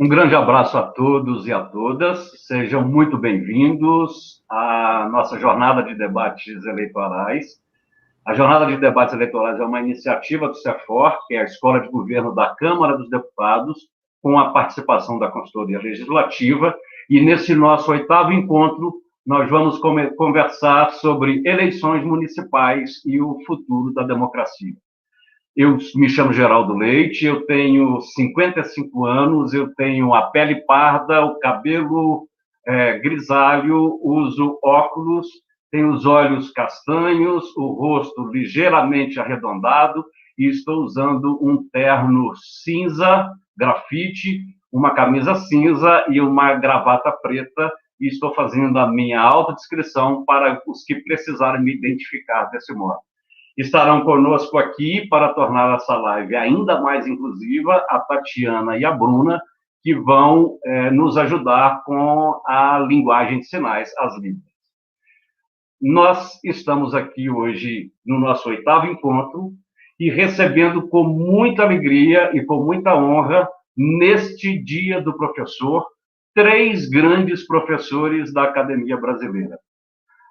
Um grande abraço a todos e a todas. Sejam muito bem-vindos à nossa jornada de debates eleitorais. A jornada de debates eleitorais é uma iniciativa do CEFOR, que é a Escola de Governo da Câmara dos Deputados, com a participação da Consultoria Legislativa. E nesse nosso 8º encontro, nós vamos conversar sobre eleições municipais e o futuro da democracia. Eu me chamo Geraldo Leite, eu tenho 55 anos, eu tenho a pele parda, o cabelo grisalho, uso óculos, tenho os olhos castanhos, o rosto ligeiramente arredondado e estou usando um terno cinza, grafite, uma camisa cinza e uma gravata preta e estou fazendo a minha autodescrição para os que precisarem me identificar desse modo. Estarão conosco aqui para tornar essa live ainda mais inclusiva a Tatiana e a Bruna, que vão nos ajudar com a linguagem de sinais, as Libras. Nós estamos aqui hoje no nosso 8º encontro e recebendo com muita alegria e com muita honra, neste Dia do Professor, 3 grandes professores da Academia Brasileira.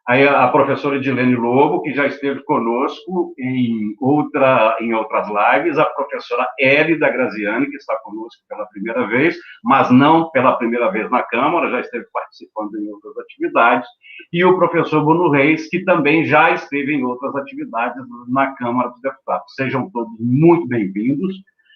A professora Edilene Lobo, que já esteve conosco em outras lives, a professora Elida Graziani, que está conosco pela primeira vez, mas não pela primeira vez na Câmara, já esteve participando em outras atividades, e o professor Bruno Reis, que também já esteve em outras atividades na Câmara dos Deputados. Sejam todos muito bem-vindos.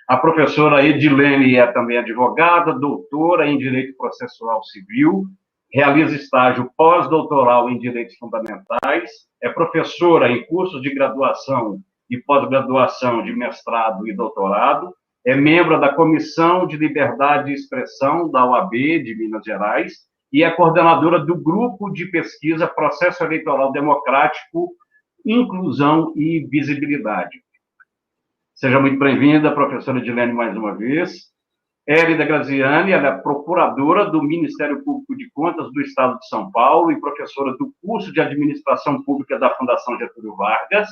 A professora Edilene é também advogada, doutora em Direito Processual Civil, realiza estágio pós-doutoral em Direitos Fundamentais, é professora em cursos de graduação e pós-graduação de mestrado e doutorado, é membro da Comissão de Liberdade de Expressão da OAB de Minas Gerais e é coordenadora do Grupo de Pesquisa Processo Eleitoral Democrático, Inclusão e Visibilidade. Seja muito bem-vinda, professora Edilene, mais uma vez. Elida Graziani, ela é procuradora do Ministério Público de Contas do Estado de São Paulo e professora do curso de Administração Pública da Fundação Getúlio Vargas.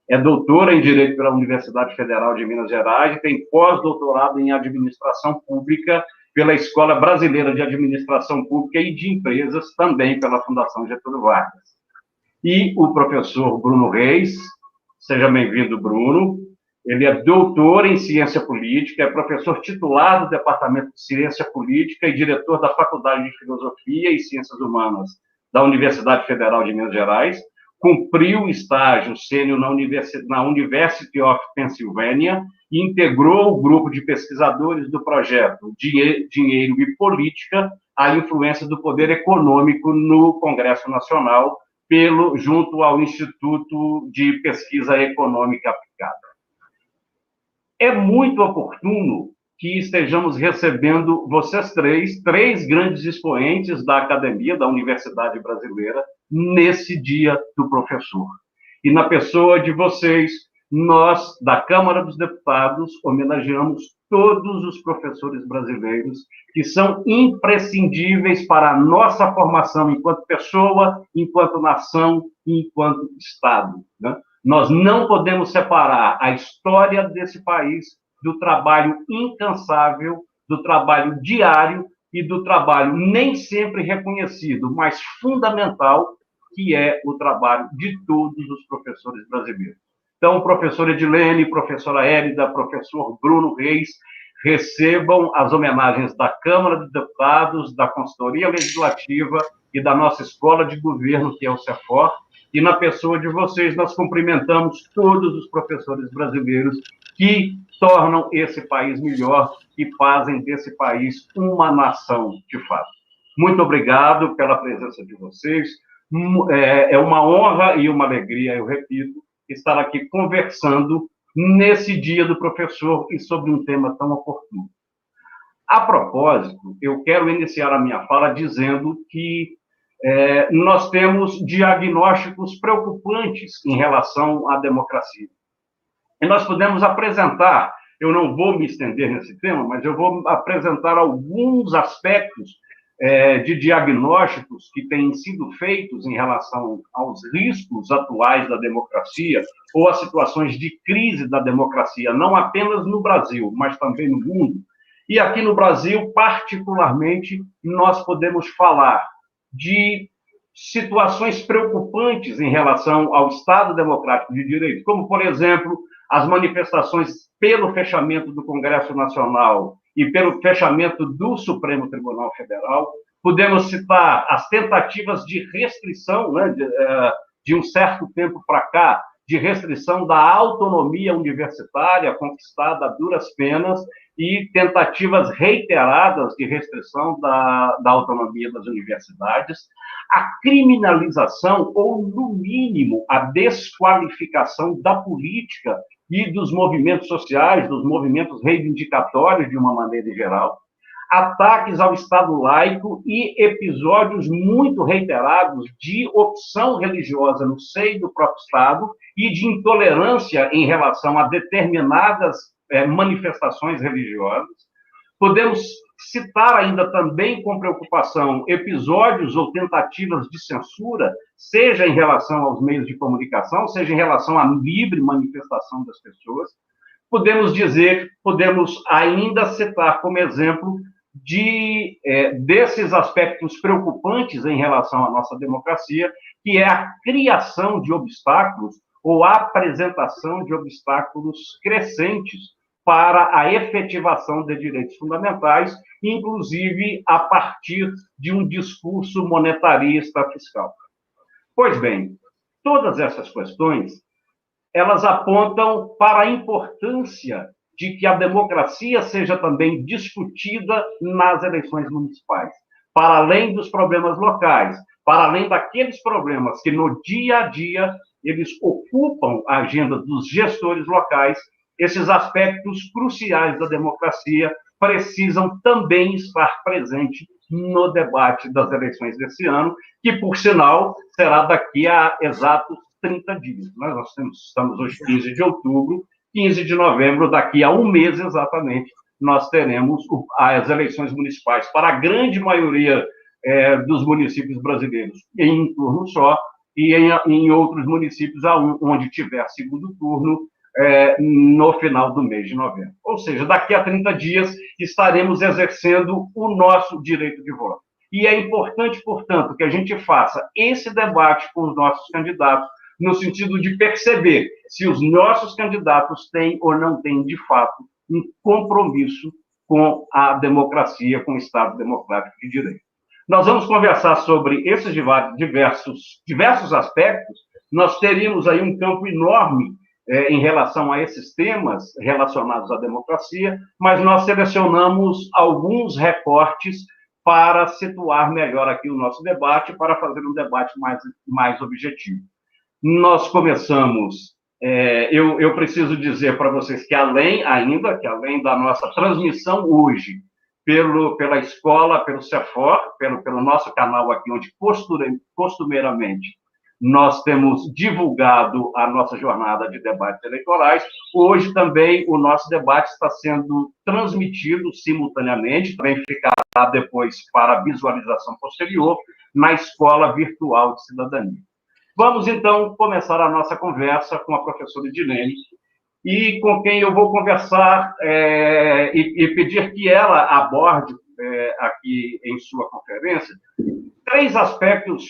É doutora em Direito pela Universidade Federal de Minas Gerais e tem pós-doutorado em Administração Pública pela Escola Brasileira de Administração Pública e de Empresas, também pela Fundação Getúlio Vargas. E o professor Bruno Reis, seja bem-vindo, Bruno. Ele é doutor em Ciência Política, é professor titular do Departamento de Ciência Política e diretor da Faculdade de Filosofia e Ciências Humanas da Universidade Federal de Minas Gerais, cumpriu estágio sênior na University of Pennsylvania e integrou o grupo de pesquisadores do projeto Dinheiro e Política, a influência do poder econômico no Congresso Nacional, junto ao Instituto de Pesquisa Econômica Aplicada. É muito oportuno que estejamos recebendo vocês três grandes expoentes da academia, da Universidade Brasileira, nesse Dia do Professor. E na pessoa de vocês, nós, da Câmara dos Deputados, homenageamos todos os professores brasileiros que são imprescindíveis para a nossa formação enquanto pessoa, enquanto nação e enquanto Estado, né? Nós não podemos separar a história desse país do trabalho incansável, do trabalho diário e do trabalho nem sempre reconhecido, mas fundamental, que é o trabalho de todos os professores brasileiros. Então, professora Edilene, professora Elida, professor Bruno Reis, recebam as homenagens da Câmara dos Deputados, da Consultoria Legislativa e da nossa Escola de Governo, que é o CEFOR. E na pessoa de vocês, nós cumprimentamos todos os professores brasileiros que tornam esse país melhor e fazem desse país uma nação de fato. Muito obrigado pela presença de vocês. É uma honra e uma alegria, eu repito, estar aqui conversando nesse Dia do Professor e sobre um tema tão oportuno. A propósito, eu quero iniciar a minha fala dizendo que nós temos diagnósticos preocupantes em relação à democracia. E nós podemos apresentar, eu não vou me estender nesse tema, mas eu vou apresentar alguns aspectos de diagnósticos que têm sido feitos em relação aos riscos atuais da democracia ou às situações de crise da democracia, não apenas no Brasil, mas também no mundo, E aqui no Brasil, particularmente, nós podemos falar de situações preocupantes em relação ao Estado Democrático de Direito, como, por exemplo, as manifestações pelo fechamento do Congresso Nacional e pelo fechamento do Supremo Tribunal Federal. Podemos citar as tentativas de restrição, né, de um certo tempo para cá, de restrição da autonomia universitária, conquistada a duras penas, e tentativas reiteradas de restrição da autonomia das universidades, a criminalização, ou, no mínimo, a desqualificação da política e dos movimentos sociais, dos movimentos reivindicatórios, de uma maneira geral, ataques ao Estado laico e episódios muito reiterados de opção religiosa no seio do próprio Estado e de intolerância em relação a determinadas manifestações religiosas. Podemos citar ainda também com preocupação episódios ou tentativas de censura, seja em relação aos meios de comunicação, seja em relação à livre manifestação das pessoas. Podemos ainda citar como exemplo desses aspectos preocupantes em relação à nossa democracia, que é a criação de obstáculos ou a apresentação de obstáculos crescentes para a efetivação de direitos fundamentais, inclusive a partir de um discurso monetarista fiscal. Pois bem, todas essas questões, elas apontam para a importância de que a democracia seja também discutida nas eleições municipais, para além dos problemas locais, para além daqueles problemas que no dia a dia eles ocupam a agenda dos gestores locais. Esses aspectos cruciais da democracia precisam também estar presentes no debate das eleições desse ano, que, por sinal, será daqui a exatos 30 dias. Estamos hoje 15 de outubro, 15 de novembro, daqui a um mês exatamente, nós teremos as eleições municipais para a grande maioria dos municípios brasileiros em um turno só, e em outros municípios onde tiver segundo turno, no final do mês de novembro. Ou seja, daqui a 30 dias estaremos exercendo o nosso direito de voto. E é importante, portanto, que a gente faça esse debate com os nossos candidatos, no sentido de perceber se os nossos candidatos têm ou não têm, de fato, um compromisso com a democracia, com o Estado Democrático de Direito. Nós vamos conversar sobre esses diversos aspectos. Nós teríamos aí um campo enorme em relação a esses temas relacionados à democracia, mas nós selecionamos alguns recortes para situar melhor aqui o nosso debate, para fazer um debate mais objetivo. Nós começamos, eu preciso dizer para vocês que além da nossa transmissão hoje pela escola, pelo CEFOR, pelo nosso canal aqui, onde costumeiramente nós temos divulgado a nossa jornada de debates eleitorais, hoje também o nosso debate está sendo transmitido simultaneamente, também ficará depois para visualização posterior, na Escola Virtual de Cidadania. Vamos, então, começar a nossa conversa com a professora Edilene, e com quem eu vou conversar e pedir que ela aborde aqui em sua conferência 3 aspectos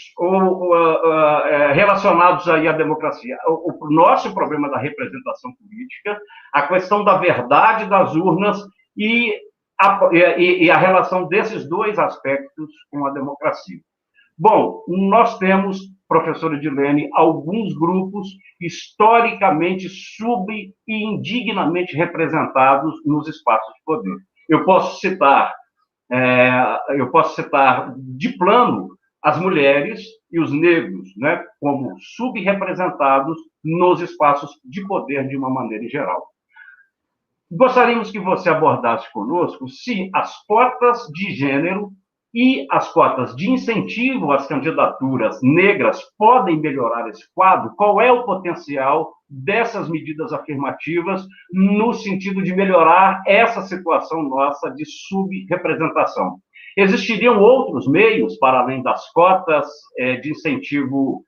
relacionados aí à democracia. O nosso problema da representação política, a questão da verdade das urnas e a relação desses 2 aspectos com a democracia. Bom, nós temos, professora Edilene, alguns grupos historicamente e indignamente representados nos espaços de poder. Eu posso citar de plano as mulheres e os negros, né, como subrepresentados nos espaços de poder de uma maneira geral. Gostaríamos que você abordasse conosco se as cotas de gênero e as cotas de incentivo às candidaturas negras podem melhorar esse quadro. Qual é o potencial dessas medidas afirmativas no sentido de melhorar essa situação nossa de subrepresentação? Existiriam outros meios, para além das cotas de incentivo,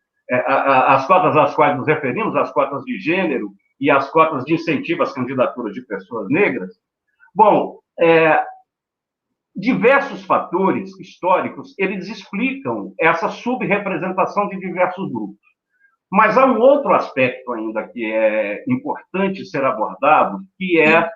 as cotas às quais nos referimos, as cotas de gênero e as cotas de incentivo às candidaturas de pessoas negras? Bom, diversos fatores históricos, eles explicam essa subrepresentação de diversos grupos. Mas há um outro aspecto ainda que é importante ser abordado, que é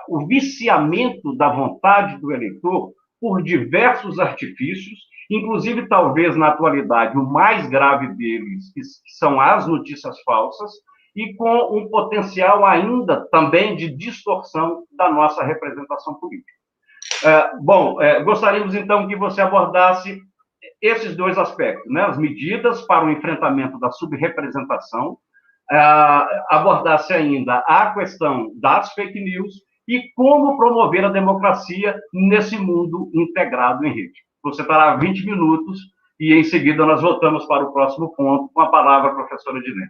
o viciamento da vontade do eleitor por diversos artifícios, inclusive, talvez, na atualidade, o mais grave deles, que são as notícias falsas, e com um potencial ainda também de distorção da nossa representação política. Gostaríamos, então, que você abordasse esses dois aspectos, né? As medidas para o enfrentamento da subrepresentação, abordasse ainda a questão das fake news e como promover a democracia nesse mundo integrado em rede. Você terá 20 minutos e, em seguida, nós voltamos para o próximo ponto com a palavra, professora Ednei.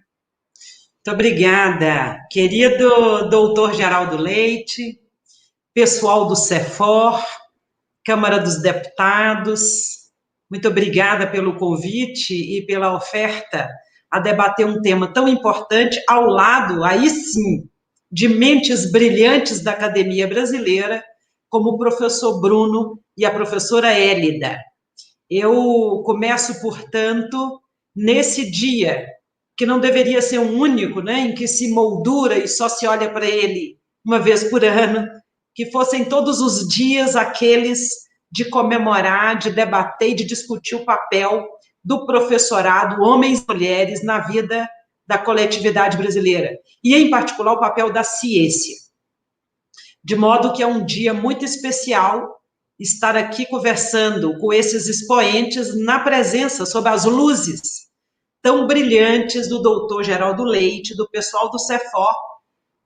Muito obrigada, querido doutor Geraldo Leite, pessoal do CEFOR, Câmara dos Deputados, muito obrigada pelo convite e pela oferta a debater um tema tão importante ao lado, aí sim, de mentes brilhantes da academia brasileira, como o professor Bruno e a professora Hélida. Eu começo, portanto, nesse dia, que não deveria ser um único, né, em que se moldura e só se olha para ele uma vez por ano, que fossem todos os dias aqueles de comemorar, de debater e de discutir o papel do professorado, homens e mulheres, na vida da coletividade brasileira, e, em particular, o papel da ciência. De modo que é um dia muito especial estar aqui conversando com esses expoentes na presença, sob as luzes tão brilhantes do doutor Geraldo Leite, do pessoal do CEFOR,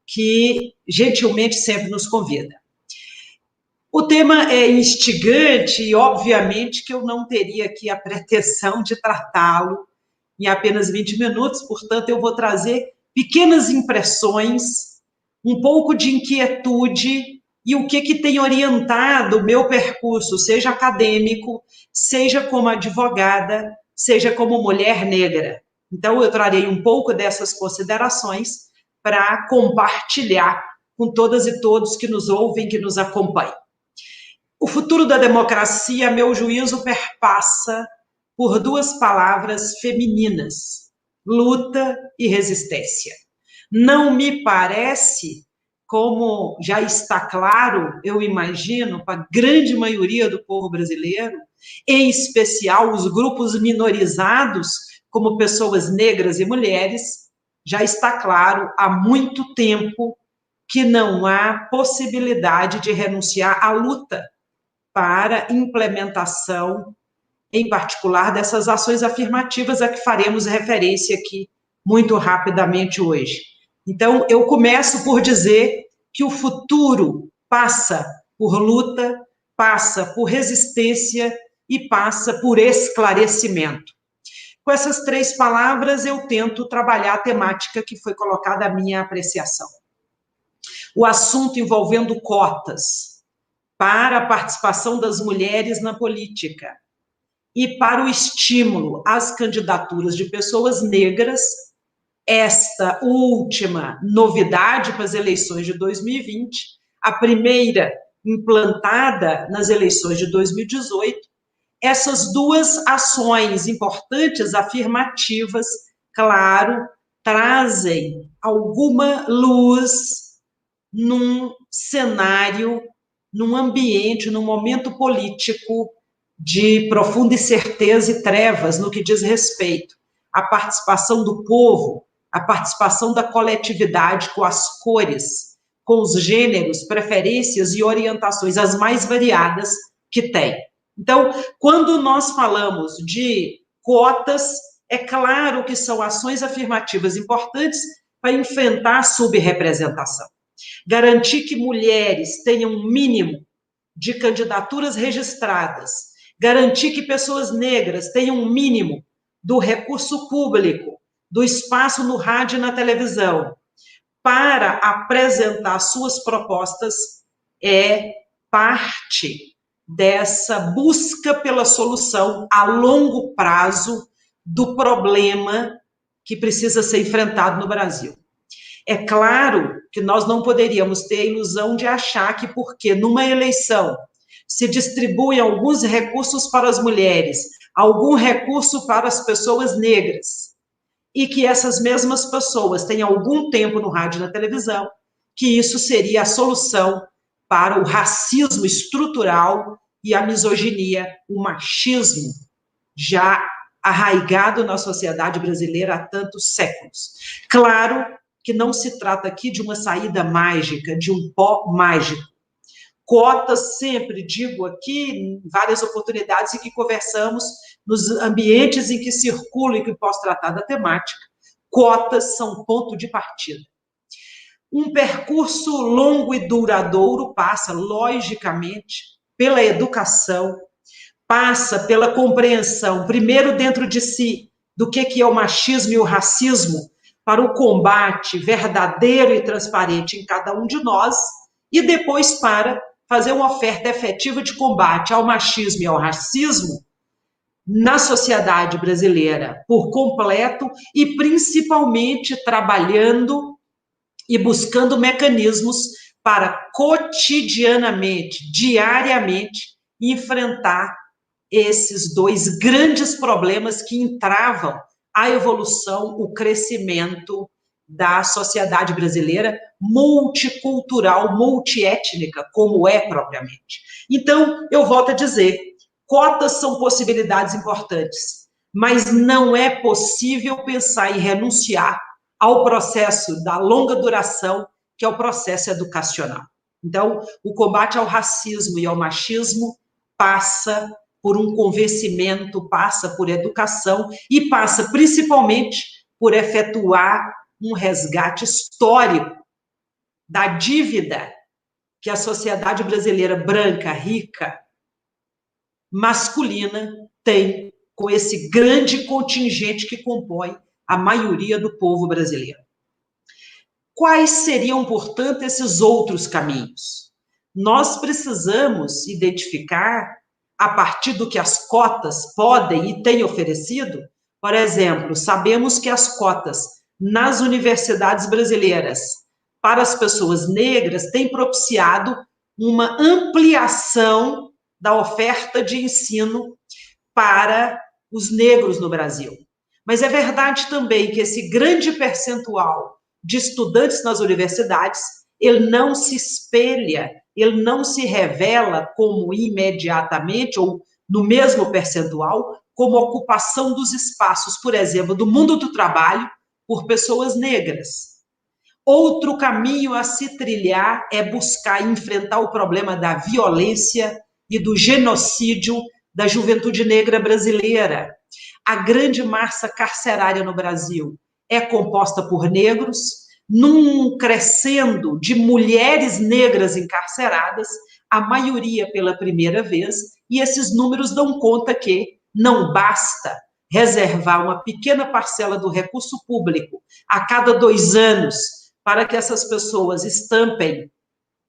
que gentilmente sempre nos convida. O tema é instigante e, obviamente, que eu não teria aqui a pretensão de tratá-lo em apenas 20 minutos, portanto, eu vou trazer pequenas impressões, um pouco de inquietude e o que tem orientado o meu percurso, seja acadêmico, seja como advogada, seja como mulher negra. Então, eu trarei um pouco dessas considerações para compartilhar com todas e todos que nos ouvem, que nos acompanham. O futuro da democracia, a meu juízo, perpassa por duas palavras femininas: luta e resistência. Não me parece, como já está claro, eu imagino, para a grande maioria do povo brasileiro, em especial os grupos minorizados, como pessoas negras e mulheres, já está claro há muito tempo que não há possibilidade de renunciar à luta para implementação, em particular, dessas ações afirmativas a que faremos referência aqui muito rapidamente hoje. Então, eu começo por dizer que o futuro passa por luta, passa por resistência e passa por esclarecimento. Com essas três palavras, eu tento trabalhar a temática que foi colocada à minha apreciação. O assunto envolvendo cotas para a participação das mulheres na política e para o estímulo às candidaturas de pessoas negras, esta última novidade para as eleições de 2020, a primeira implantada nas eleições de 2018, essas duas ações importantes, afirmativas, claro, trazem alguma luz num cenário, num ambiente, num momento político de profunda incerteza e trevas no que diz respeito à participação do povo, à participação da coletividade com as cores, com os gêneros, preferências e orientações as mais variadas que tem. Então, quando nós falamos de cotas, é claro que são ações afirmativas importantes para enfrentar a subrepresentação. Garantir que mulheres tenham um mínimo de candidaturas registradas, garantir que pessoas negras tenham um mínimo do recurso público, do espaço no rádio e na televisão, para apresentar suas propostas, é parte dessa busca pela solução a longo prazo do problema que precisa ser enfrentado no Brasil. É claro que nós não poderíamos ter a ilusão de achar que porque numa eleição se distribuem alguns recursos para as mulheres, algum recurso para as pessoas negras, e que essas mesmas pessoas têm algum tempo no rádio e na televisão, que isso seria a solução para o racismo estrutural e a misoginia, o machismo já arraigado na sociedade brasileira há tantos séculos. Claro que não se trata aqui de uma saída mágica, de um pó mágico. Cotas, sempre digo aqui, em várias oportunidades em que conversamos, nos ambientes em que circulo e que posso tratar da temática, cotas são ponto de partida. Um percurso longo e duradouro passa, logicamente, pela educação, passa pela compreensão, primeiro dentro de si, do que é o machismo e o racismo, para o combate verdadeiro e transparente em cada um de nós, e depois para fazer uma oferta efetiva de combate ao machismo e ao racismo na sociedade brasileira por completo e principalmente trabalhando e buscando mecanismos para cotidianamente, diariamente, enfrentar esses dois grandes problemas que entravam a evolução, o crescimento da sociedade brasileira multicultural, multiétnica, como é propriamente. Então, eu volto a dizer, cotas são possibilidades importantes, mas não é possível pensar em renunciar ao processo da longa duração, que é o processo educacional. Então, o combate ao racismo e ao machismo passa por um convencimento, passa por educação e passa principalmente por efetuar um resgate histórico da dívida que a sociedade brasileira branca, rica, masculina, tem com esse grande contingente que compõe a maioria do povo brasileiro. Quais seriam, portanto, esses outros caminhos? Nós precisamos identificar, a partir do que as cotas podem e têm oferecido, por exemplo, sabemos que as cotas nas universidades brasileiras para as pessoas negras têm propiciado uma ampliação da oferta de ensino para os negros no Brasil. Mas é verdade também que esse grande percentual de estudantes nas universidades, ele não se espelha, ele não se revela como imediatamente, ou no mesmo percentual, como ocupação dos espaços, por exemplo, do mundo do trabalho, por pessoas negras. Outro caminho a se trilhar é buscar enfrentar o problema da violência e do genocídio da juventude negra brasileira. A grande massa carcerária no Brasil é composta por negros, num crescendo de mulheres negras encarceradas, a maioria pela primeira vez, e esses números dão conta que não basta reservar uma pequena parcela do recurso público a cada 2 anos para que essas pessoas estampem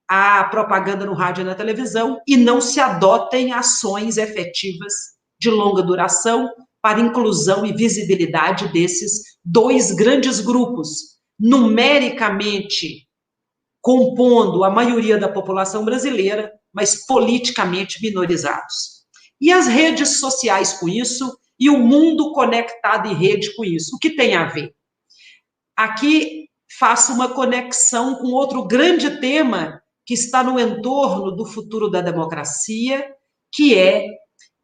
a propaganda no rádio e na televisão e não se adotem ações efetivas de longa duração para inclusão e visibilidade desses 2 grandes grupos, numericamente compondo a maioria da população brasileira, mas politicamente minorizados. E as redes sociais com isso, e o mundo conectado em rede com isso, o que tem a ver? Aqui faço uma conexão com outro grande tema que está no entorno do futuro da democracia, que é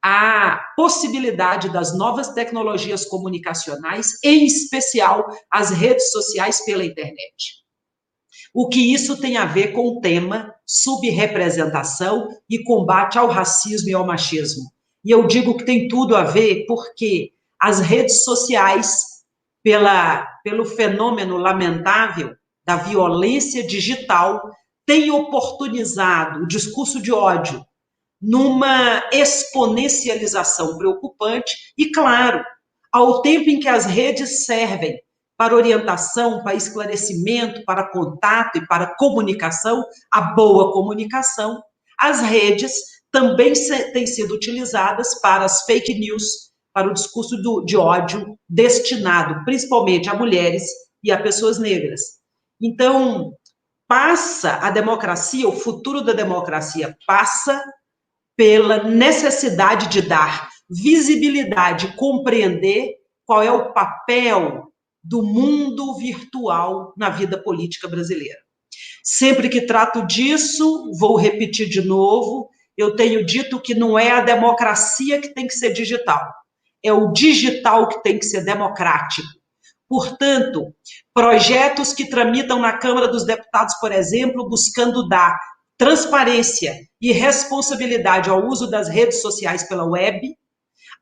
a possibilidade das novas tecnologias comunicacionais, em especial as redes sociais pela internet. O que isso tem a ver com o tema subrepresentação e combate ao racismo e ao machismo. E eu digo que tem tudo a ver porque as redes sociais, pelo fenômeno lamentável da violência digital, têm oportunizado o discurso de ódio numa exponencialização preocupante e, claro, ao tempo em que as redes servem para orientação, para esclarecimento, para contato e para comunicação, a boa comunicação, as redes também têm sido utilizadas para as fake news, para o discurso de ódio destinado principalmente a mulheres e a pessoas negras. Então, a democracia, o futuro da democracia passa pela necessidade de dar visibilidade, compreender qual é o papel do mundo virtual na vida política brasileira. Sempre que trato disso, vou repetir de novo, eu tenho dito que não é a democracia que tem que ser digital, é o digital que tem que ser democrático. Portanto, projetos que tramitam na Câmara dos Deputados, por exemplo, buscando dar transparência e responsabilidade ao uso das redes sociais pela web,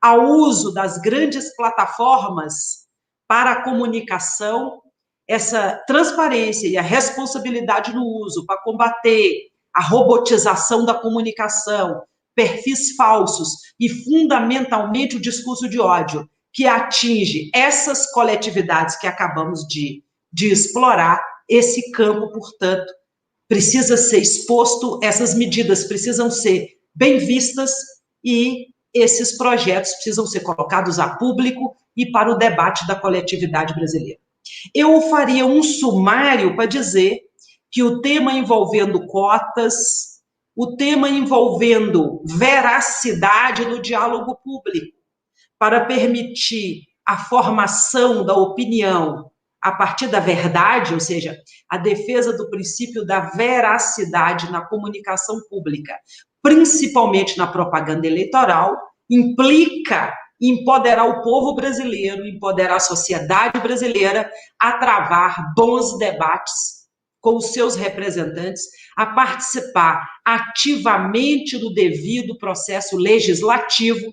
ao uso das grandes plataformas para a comunicação, essa transparência e a responsabilidade no uso para combater a robotização da comunicação, perfis falsos e, fundamentalmente, o discurso de ódio, que atinge essas coletividades que acabamos de explorar, esse campo, portanto, precisa ser exposto, essas medidas precisam ser bem vistas e esses projetos precisam ser colocados a público e para o debate da coletividade brasileira. Eu faria um sumário para dizer que o tema envolvendo cotas, o tema envolvendo veracidade no diálogo público, para permitir a formação da opinião a partir da verdade, ou seja, a defesa do princípio da veracidade na comunicação pública, principalmente na propaganda eleitoral, implica empoderar o povo brasileiro, empoderar a sociedade brasileira a travar bons debates com os seus representantes, a participar ativamente do devido processo legislativo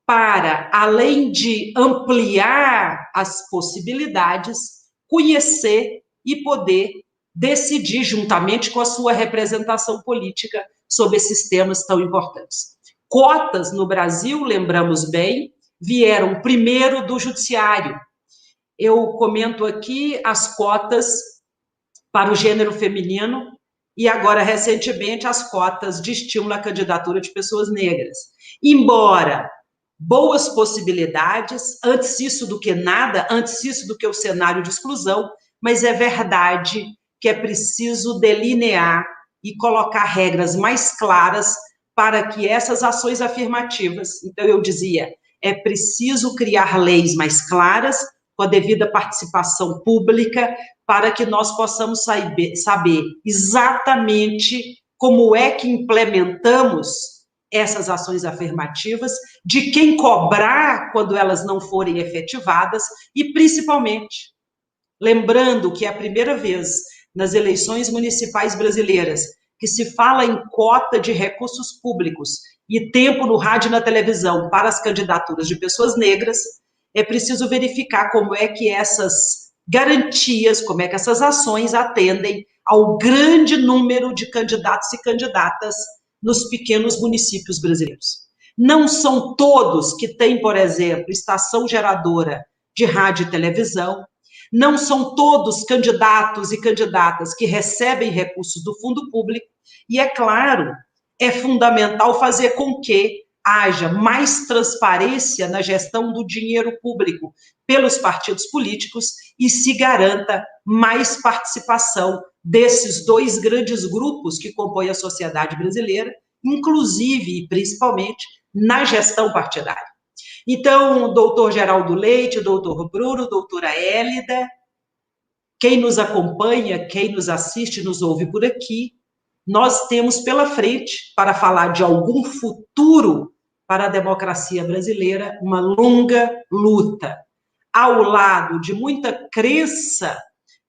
para, além de ampliar as possibilidades, conhecer e poder decidir juntamente com a sua representação política sobre esses temas tão importantes. Cotas no Brasil, lembramos bem, vieram primeiro do judiciário. Eu comento aqui as cotas para o gênero feminino e agora, recentemente, as cotas de estímulo à candidatura de pessoas negras. Embora boas possibilidades, antes isso do que nada, antes isso do que o cenário de exclusão, mas é verdade que é preciso delinear e colocar regras mais claras para que essas ações afirmativas, então eu dizia, é preciso criar leis mais claras, com a devida participação pública, para que nós possamos saber exatamente como é que implementamos essas ações afirmativas, de quem cobrar quando elas não forem efetivadas e, principalmente, lembrando que é a primeira vez nas eleições municipais brasileiras que se fala em cota de recursos públicos e tempo no rádio e na televisão para as candidaturas de pessoas negras, é preciso verificar como é que essas garantias, como é que essas ações atendem ao grande número de candidatos e candidatas nos pequenos municípios brasileiros. Não são todos que têm, por exemplo, estação geradora de rádio e televisão, não são todos candidatos e candidatas que recebem recursos do fundo público, e, é claro, é fundamental fazer com que haja mais transparência na gestão do dinheiro público pelos partidos políticos e se garanta mais participação desses dois grandes grupos que compõem a sociedade brasileira, inclusive e principalmente na gestão partidária. Então, doutor Geraldo Leite, doutor Bruno, doutora Hélida, quem nos acompanha, quem nos assiste, nos ouve por aqui, nós temos pela frente, para falar de algum futuro para a democracia brasileira, uma longa luta, ao lado de muita crença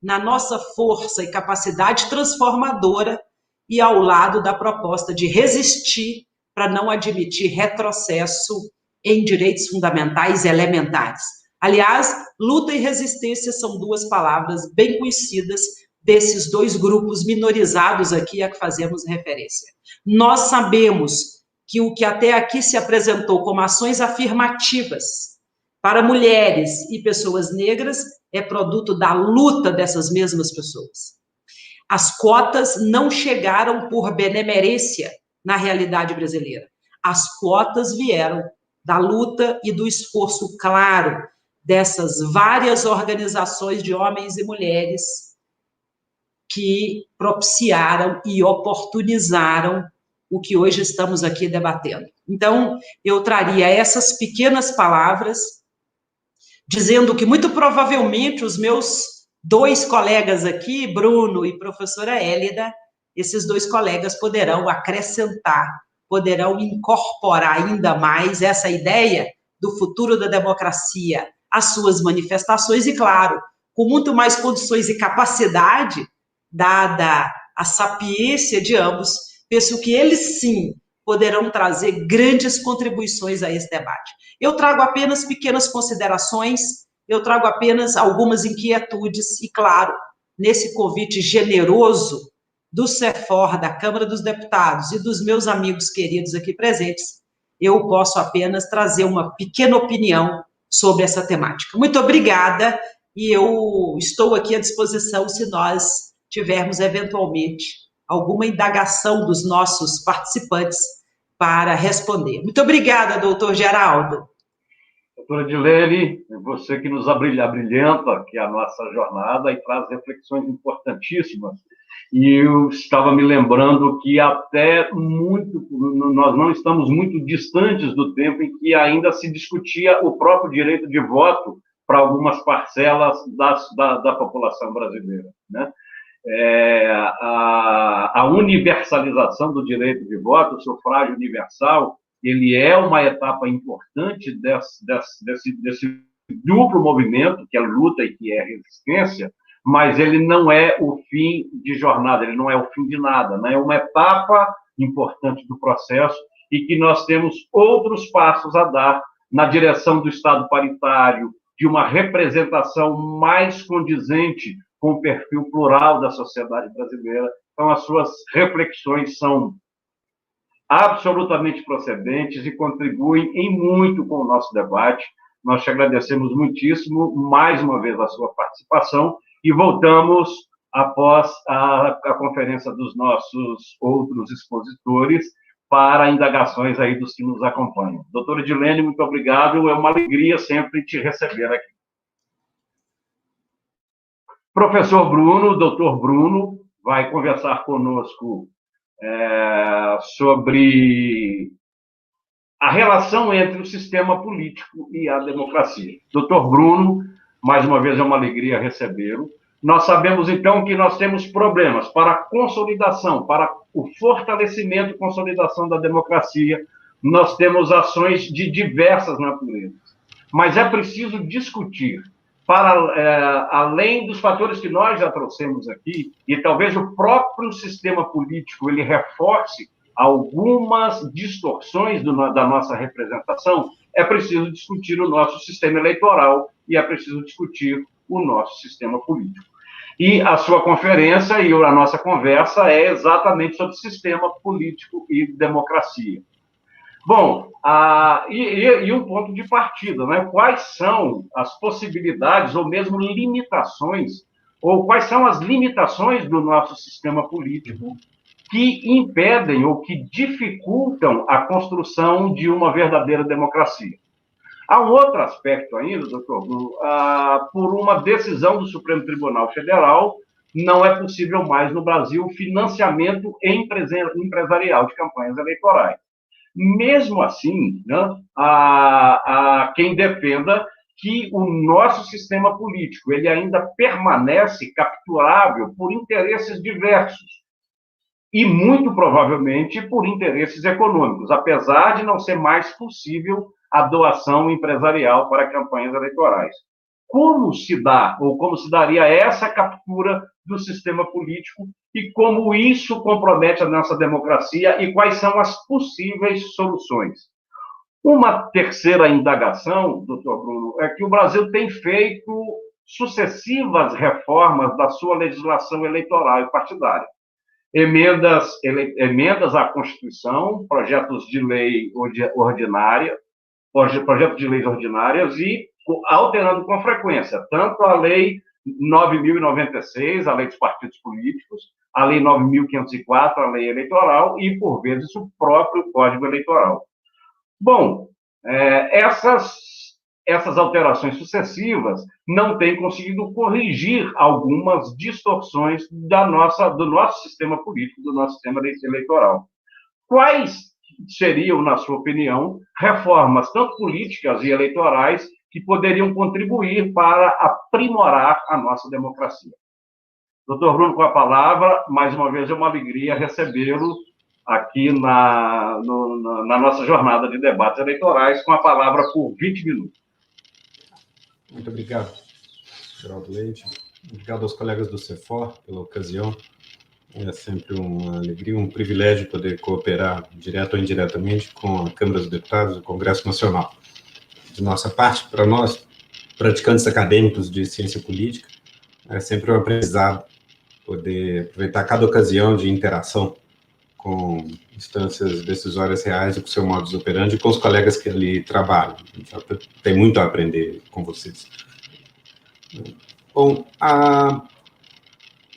na nossa força e capacidade transformadora e ao lado da proposta de resistir para não admitir retrocesso em direitos fundamentais elementares. Aliás, luta e resistência são duas palavras bem conhecidas desses dois grupos minorizados aqui a que fazemos referência. Nós sabemos que o que até aqui se apresentou como ações afirmativas para mulheres e pessoas negras é produto da luta dessas mesmas pessoas. As cotas não chegaram por benemerência na realidade brasileira. As cotas vieram da luta e do esforço claro dessas várias organizações de homens e mulheres que propiciaram e oportunizaram o que hoje estamos aqui debatendo. Então, eu traria essas pequenas palavras, dizendo que muito provavelmente os meus dois colegas aqui, Bruno e professora Hélida, esses dois colegas poderão acrescentar, poderão incorporar ainda mais essa ideia do futuro da democracia às suas manifestações e, claro, com muito mais condições e capacidade, dada a sapiência de ambos, penso que eles sim poderão trazer grandes contribuições a esse debate. Eu trago apenas pequenas considerações, eu trago apenas algumas inquietudes e, claro, nesse convite generoso do CEFOR, da Câmara dos Deputados e dos meus amigos queridos aqui presentes, eu posso apenas trazer uma pequena opinião sobre essa temática. Muito obrigada e eu estou aqui à disposição se nós tivermos, eventualmente, alguma indagação dos nossos participantes para responder. Muito obrigada, doutor Geraldo. Doutora Edilene, você que nos abrilhanta aqui a nossa jornada e traz reflexões importantíssimas. E eu estava me lembrando que até nós não estamos muito distantes do tempo em que ainda se discutia o próprio direito de voto para algumas parcelas da população brasileira, né? A universalização do direito de voto, o sufrágio universal, ele é uma etapa importante desse duplo movimento, que é luta e que é resistência, mas ele não é o fim de jornada, ele não é o fim de nada, né? É uma etapa importante do processo e que nós temos outros passos a dar na direção do Estado paritário, de uma representação mais condizente com o perfil plural da sociedade brasileira. Então, as suas reflexões são absolutamente procedentes e contribuem em muito com o nosso debate. Nós te agradecemos muitíssimo, mais uma vez, a sua participação e voltamos após a conferência dos nossos outros expositores para indagações aí dos que nos acompanham. Doutora Edilene, muito obrigado, é uma alegria sempre te receber aqui. Professor Bruno, doutor Bruno, vai conversar conosco sobre a relação entre o sistema político e a democracia. Doutor Bruno, mais uma vez é uma alegria recebê-lo. Nós sabemos, então, que nós temos problemas para a consolidação, para o fortalecimento e consolidação da democracia. Nós temos ações de diversas naturezas. Mas é preciso discutir, além dos fatores que nós já trouxemos aqui, e talvez o próprio sistema político ele reforce algumas distorções da nossa representação, é preciso discutir o nosso sistema eleitoral e é preciso discutir o nosso sistema político. E a sua conferência e a nossa conversa é exatamente sobre sistema político e democracia. Bom, e um ponto de partida, né? Quais são as possibilidades ou mesmo limitações, ou quais são as limitações do nosso sistema político que impedem ou que dificultam a construção de uma verdadeira democracia? Há um outro aspecto ainda, doutor Bruno, por uma decisão do Supremo Tribunal Federal, não é possível mais no Brasil o financiamento empresarial de campanhas eleitorais. Mesmo assim, né, há quem defenda que o nosso sistema político ele ainda permanece capturável por interesses diversos e, muito provavelmente, por interesses econômicos, apesar de não ser mais possível a doação empresarial para campanhas eleitorais. Como se dá, ou como se daria essa captura do sistema político e como isso compromete a nossa democracia e quais são as possíveis soluções? Uma terceira indagação, doutor Bruno, é que o Brasil tem feito sucessivas reformas da sua legislação eleitoral e partidária. Emendas à Constituição, projetos de lei ordinária, projetos de leis ordinárias e alterando com frequência, tanto a Lei 9.096, a Lei dos Partidos Políticos, a Lei 9.504, a Lei Eleitoral e, por vezes, o próprio Código Eleitoral. Bom, essas essas alterações sucessivas não têm conseguido corrigir algumas distorções do nosso sistema político, do nosso sistema eleitoral. Quais seriam, na sua opinião, reformas tanto políticas e eleitorais que poderiam contribuir para aprimorar a nossa democracia? Doutor Bruno, com a palavra, mais uma vez é uma alegria recebê-lo aqui na nossa jornada de debates eleitorais, com a palavra por 20 minutos. Muito obrigado, Geraldo Leite. Obrigado aos colegas do CEFOR pela ocasião. É sempre uma alegria, um privilégio poder cooperar, direto ou indiretamente, com a Câmara dos Deputados, o Congresso Nacional. De nossa parte, para nós, praticantes acadêmicos de ciência política, é sempre um aprendizado poder aproveitar cada ocasião de interação com instâncias decisórias reais e com o seu modus operandi e com os colegas que ali trabalham. Tem muito a aprender com vocês. Bom,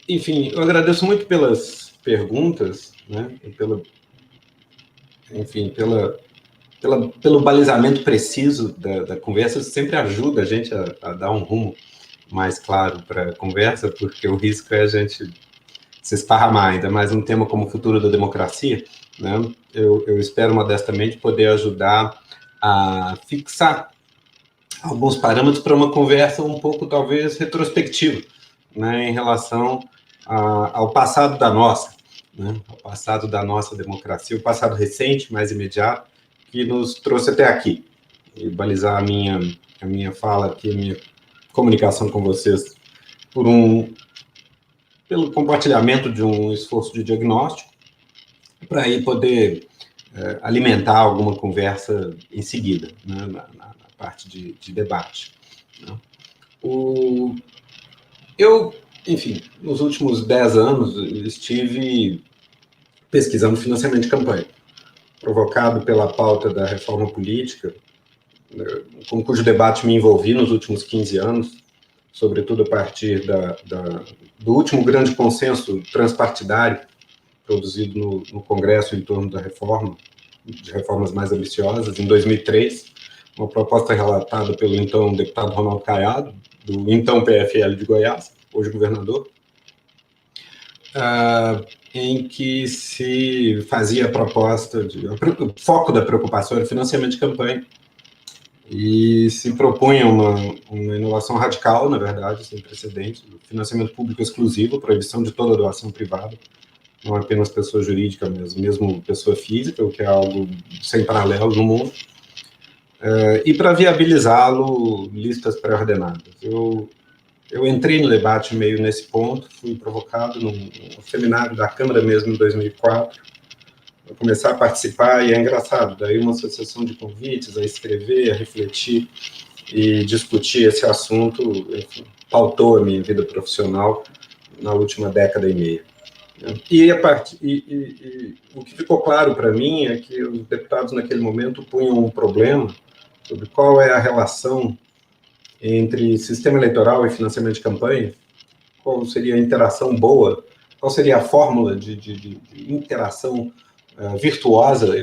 enfim, eu agradeço muito pelas perguntas, né, e pelo balizamento preciso da conversa. Isso sempre ajuda a gente a dar um rumo mais claro para a conversa, porque o risco é a gente se esparramar, ainda mais um tema como o futuro da democracia, né? Eu espero modestamente poder ajudar a fixar alguns parâmetros para uma conversa um pouco, talvez, retrospectiva, né, em relação ao passado da nossa, né, ao passado da nossa democracia, o passado recente, mais imediato, que nos trouxe até aqui. E balizar a minha fala aqui, a minha comunicação com vocês pelo compartilhamento de um esforço de diagnóstico, para aí poder alimentar alguma conversa em seguida, né, na parte de debate. Né. Enfim, nos últimos 10 anos, estive pesquisando financiamento de campanha, provocado pela pauta da reforma política, com cujo debate me envolvi nos últimos 15 anos, sobretudo a partir do último grande consenso transpartidário produzido no Congresso em torno da reforma, de reformas mais ambiciosas, em 2003, uma proposta relatada pelo então deputado Ronaldo Caiado, do então PFL de Goiás, hoje governador, em que se fazia a proposta o foco da preocupação era financiamento de campanha, e se propunha uma inovação radical, na verdade, sem precedentes, financiamento público exclusivo, proibição de toda doação privada, não apenas pessoa jurídica mesmo pessoa física, o que é algo sem paralelo no mundo, e para viabilizá-lo, listas pré-ordenadas. Eu entrei no debate meio nesse ponto, fui provocado num seminário da Câmara mesmo, em 2004, para começar a participar, e é engraçado, daí uma associação de convites a escrever, a refletir e discutir esse assunto, enfim, pautou a minha vida profissional na última década e meia. E o que ficou claro para mim é que os deputados naquele momento punham um problema sobre qual é a relação entre sistema eleitoral e financiamento de campanha, qual seria a interação boa, qual seria a fórmula de interação virtuosa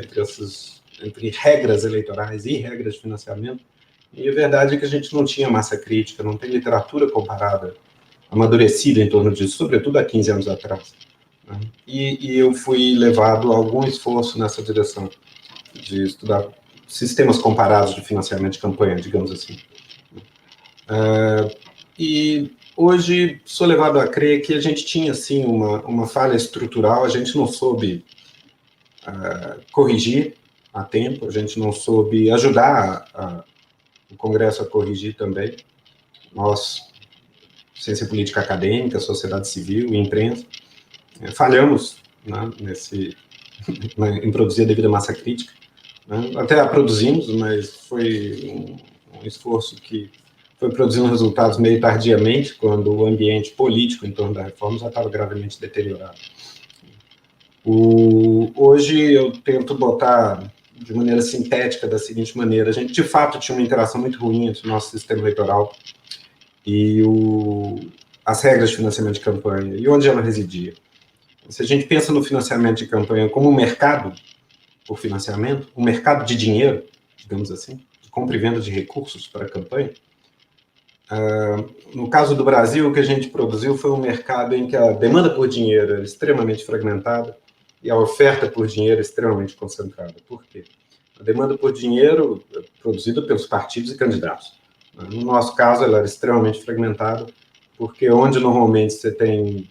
entre regras eleitorais e regras de financiamento. E a verdade é que a gente não tinha massa crítica, não tem literatura comparada, amadurecida em torno disso, sobretudo há 15 anos atrás. Né? E eu fui levado a algum esforço nessa direção, de estudar sistemas comparados de financiamento de campanha, digamos assim. E hoje sou levado a crer que a gente tinha, sim, uma falha estrutural, a gente não soube corrigir a tempo, a gente não soube ajudar o Congresso a corrigir também. Nós, ciência política acadêmica, sociedade civil e imprensa, falhamos, né, em produzir a devida massa crítica. Né? Até a produzimos, mas foi um esforço que foi produzindo resultados meio tardiamente, quando o ambiente político em torno da reforma já estava gravemente deteriorado. Hoje eu tento botar de maneira sintética da seguinte maneira: a gente de fato tinha uma interação muito ruim entre o nosso sistema eleitoral e as regras de financiamento de campanha, e onde ela residia. Se a gente pensa no financiamento de campanha como um mercado por financiamento, um mercado de dinheiro, digamos assim, de compra e venda de recursos para a campanha. No caso do Brasil, o que a gente produziu foi um mercado em que a demanda por dinheiro era extremamente fragmentada e a oferta por dinheiro extremamente concentrada. Por quê? A demanda por dinheiro é produzida pelos partidos e candidatos. No nosso caso, ela era extremamente fragmentada, porque onde normalmente você tem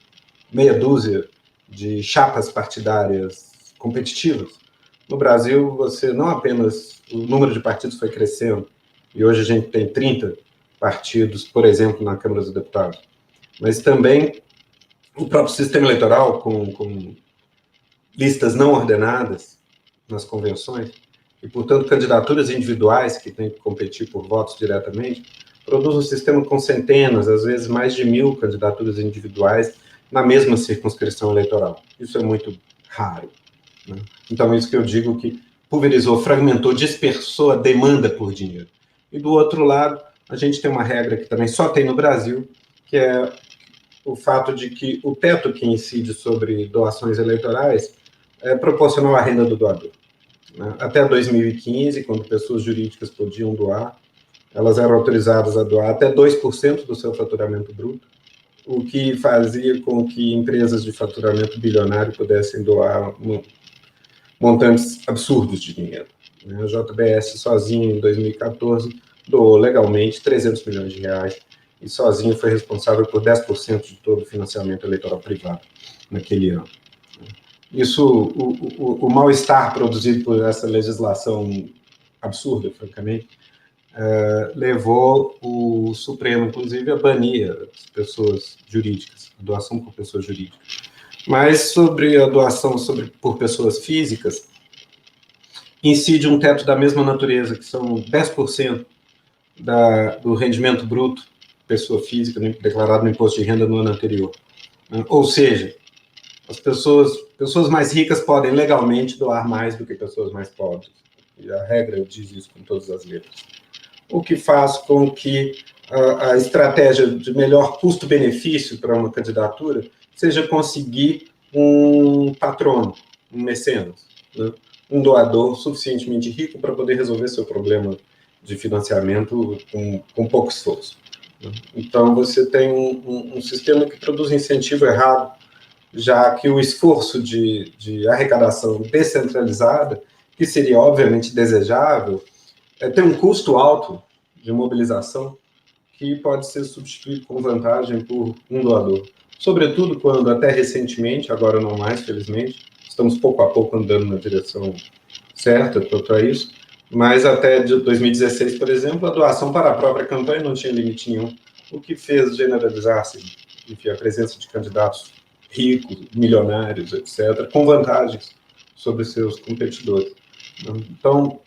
meia dúzia de chapas partidárias competitivas, no Brasil, você não apenas o número de partidos foi crescendo, e hoje a gente tem 30 partidos, por exemplo, na Câmara dos Deputados, mas também o próprio sistema eleitoral, com listas não ordenadas nas convenções, e, portanto, candidaturas individuais que têm que competir por votos diretamente, produz um sistema com centenas, às vezes mais de 1.000 candidaturas individuais na mesma circunscrição eleitoral. Isso é muito raro, né? Então, é isso que eu digo que pulverizou, fragmentou, dispersou a demanda por dinheiro. E, do outro lado, a gente tem uma regra que também só tem no Brasil, que é o fato de que o teto que incide sobre doações eleitorais é proporcional à renda do doador. Até 2015, quando pessoas jurídicas podiam doar, elas eram autorizadas a doar até 2% do seu faturamento bruto, o que fazia com que empresas de faturamento bilionário pudessem doar montantes absurdos de dinheiro. A JBS, sozinha, em 2014, doou legalmente 300 milhões de reais e sozinho foi responsável por 10% de todo o financiamento eleitoral privado naquele ano. Isso, o mal-estar produzido por essa legislação absurda, francamente, levou o Supremo, inclusive, a banir as pessoas jurídicas, a doação por pessoas jurídicas. Mas sobre a doação por pessoas físicas, incide um teto da mesma natureza, que são 10% do rendimento bruto, pessoa física, declarado no imposto de renda no ano anterior. Ou seja, as pessoas mais ricas podem legalmente doar mais do que pessoas mais pobres. E a regra diz isso com todas as letras. O que faz com que a estratégia de melhor custo-benefício para uma candidatura seja conseguir um patrono, um mecenas, né? Um doador suficientemente rico para poder resolver seu problema de financiamento com pouco esforço. Então, você tem um sistema que produz incentivo errado, já que o esforço de arrecadação descentralizada, que seria obviamente desejável, tem um custo alto de mobilização que pode ser substituído com vantagem por um doador. Sobretudo quando, até recentemente, agora não mais, felizmente, estamos pouco a pouco andando na direção certa quanto a isso, mas até 2016, por exemplo, a doação para a própria campanha não tinha limite nenhum, o que fez generalizar-se, enfim, a presença de candidatos ricos, milionários, etc., com vantagens sobre seus competidores. Então,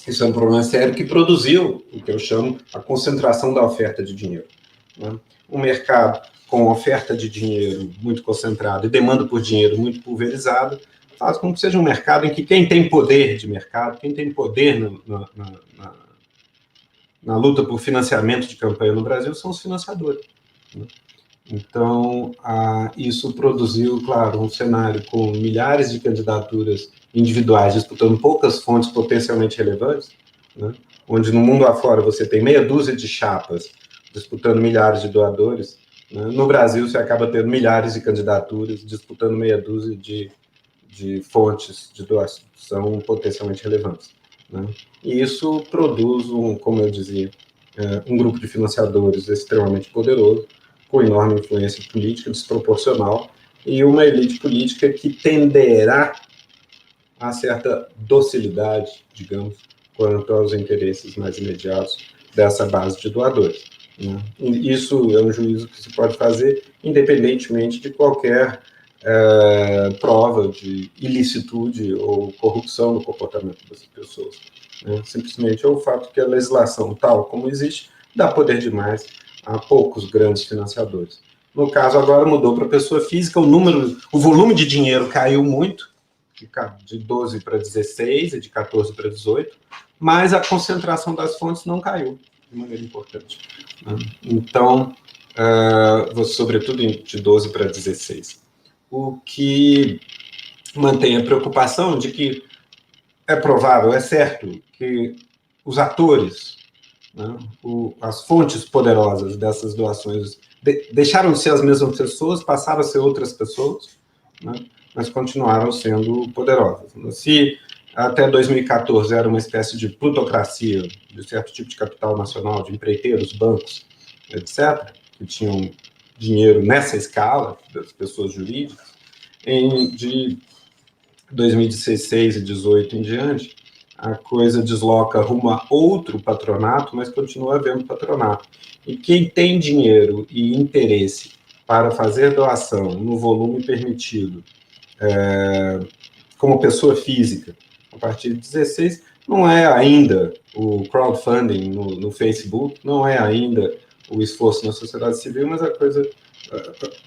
isso é um problema sério que produziu o que eu chamo a concentração da oferta de dinheiro. Um mercado com oferta de dinheiro muito concentrada e demanda por dinheiro muito pulverizada faz com que seja um mercado em que quem tem poder de mercado, quem tem poder na luta por financiamento de campanha no Brasil são os financiadores. Então, isso produziu, claro, um cenário com milhares de candidaturas individuais disputando poucas fontes potencialmente relevantes, né? Onde no mundo afora você tem meia dúzia de chapas disputando milhares de doadores, né? No Brasil você acaba tendo milhares de candidaturas disputando meia dúzia de fontes de doação potencialmente relevantes, né? E isso produz, como eu dizia, um grupo de financiadores extremamente poderoso, com enorme influência política, desproporcional, e uma elite política que tenderá a certa docilidade, digamos, quanto aos interesses mais imediatos dessa base de doadores, né? E isso é um juízo que se pode fazer independentemente de qualquer prova de ilicitude ou corrupção no comportamento dessas pessoas, né? Simplesmente é o fato que a legislação, tal como existe, dá poder demais a poucos grandes financiadores. No caso, agora mudou para pessoa física, o volume de dinheiro caiu muito, de 12 para 16 e de 14 para 18, mas a concentração das fontes não caiu de maneira importante, né? Então, sobretudo de 12 para 16. O que mantém a preocupação de que é provável, é certo, que os atores, né, as fontes poderosas dessas doações deixaram de ser as mesmas pessoas, passaram a ser outras pessoas, né, mas continuaram sendo poderosas. Se até 2014 era uma espécie de plutocracia, de certo tipo de capital nacional, de empreiteiros, bancos, etc., que tinham dinheiro nessa escala das pessoas jurídicas, de 2016 e 2018 em diante, a coisa desloca rumo a outro patronato, mas continua havendo patronato. E quem tem dinheiro e interesse para fazer doação no volume permitido, como pessoa física, a partir de 16, não é ainda o crowdfunding no Facebook, não é ainda o esforço na sociedade civil, mas a coisa,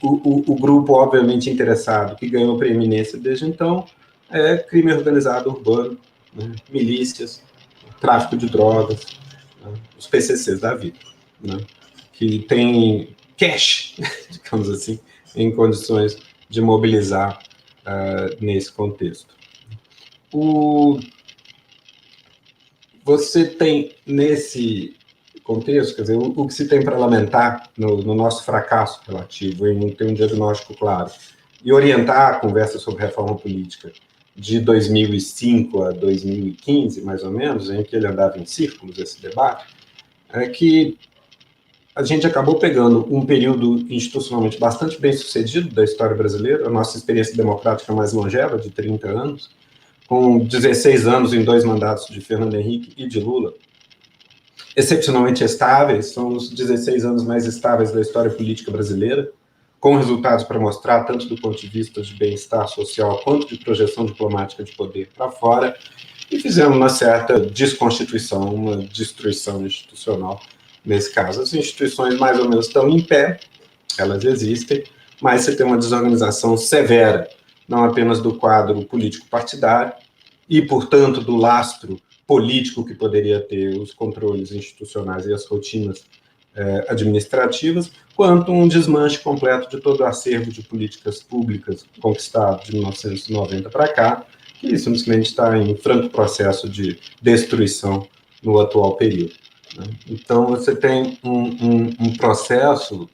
o grupo obviamente interessado que ganhou preeminência desde então é crime organizado urbano, né, milícias, tráfico de drogas, né, os PCCs da vida, né, que tem cash, digamos assim, em condições de mobilizar nesse contexto. Você tem, nesse contexto, quer dizer, o que se tem para lamentar no nosso fracasso relativo em ter um diagnóstico claro e orientar a conversa sobre reforma política de 2005 a 2015, mais ou menos, em que ele andava em círculos, esse debate, é que a gente acabou pegando um período institucionalmente bastante bem sucedido da história brasileira, a nossa experiência democrática mais longeva, de 30 anos, com 16 anos em 2 mandatos de Fernando Henrique e de Lula, excepcionalmente estáveis, são os 16 anos mais estáveis da história política brasileira, com resultados para mostrar, tanto do ponto de vista de bem-estar social, quanto de projeção diplomática de poder para fora, e fizemos uma certa desconstituição, uma destruição institucional. Nesse caso, as instituições mais ou menos estão em pé, elas existem, mas você tem uma desorganização severa, não apenas do quadro político-partidário, e, portanto, do lastro político que poderia ter os controles institucionais e as rotinas administrativas, quanto um desmanche completo de todo o acervo de políticas públicas conquistado de 1990 para cá, que simplesmente está em franco processo de destruição no atual período. Né? Então, você tem um processo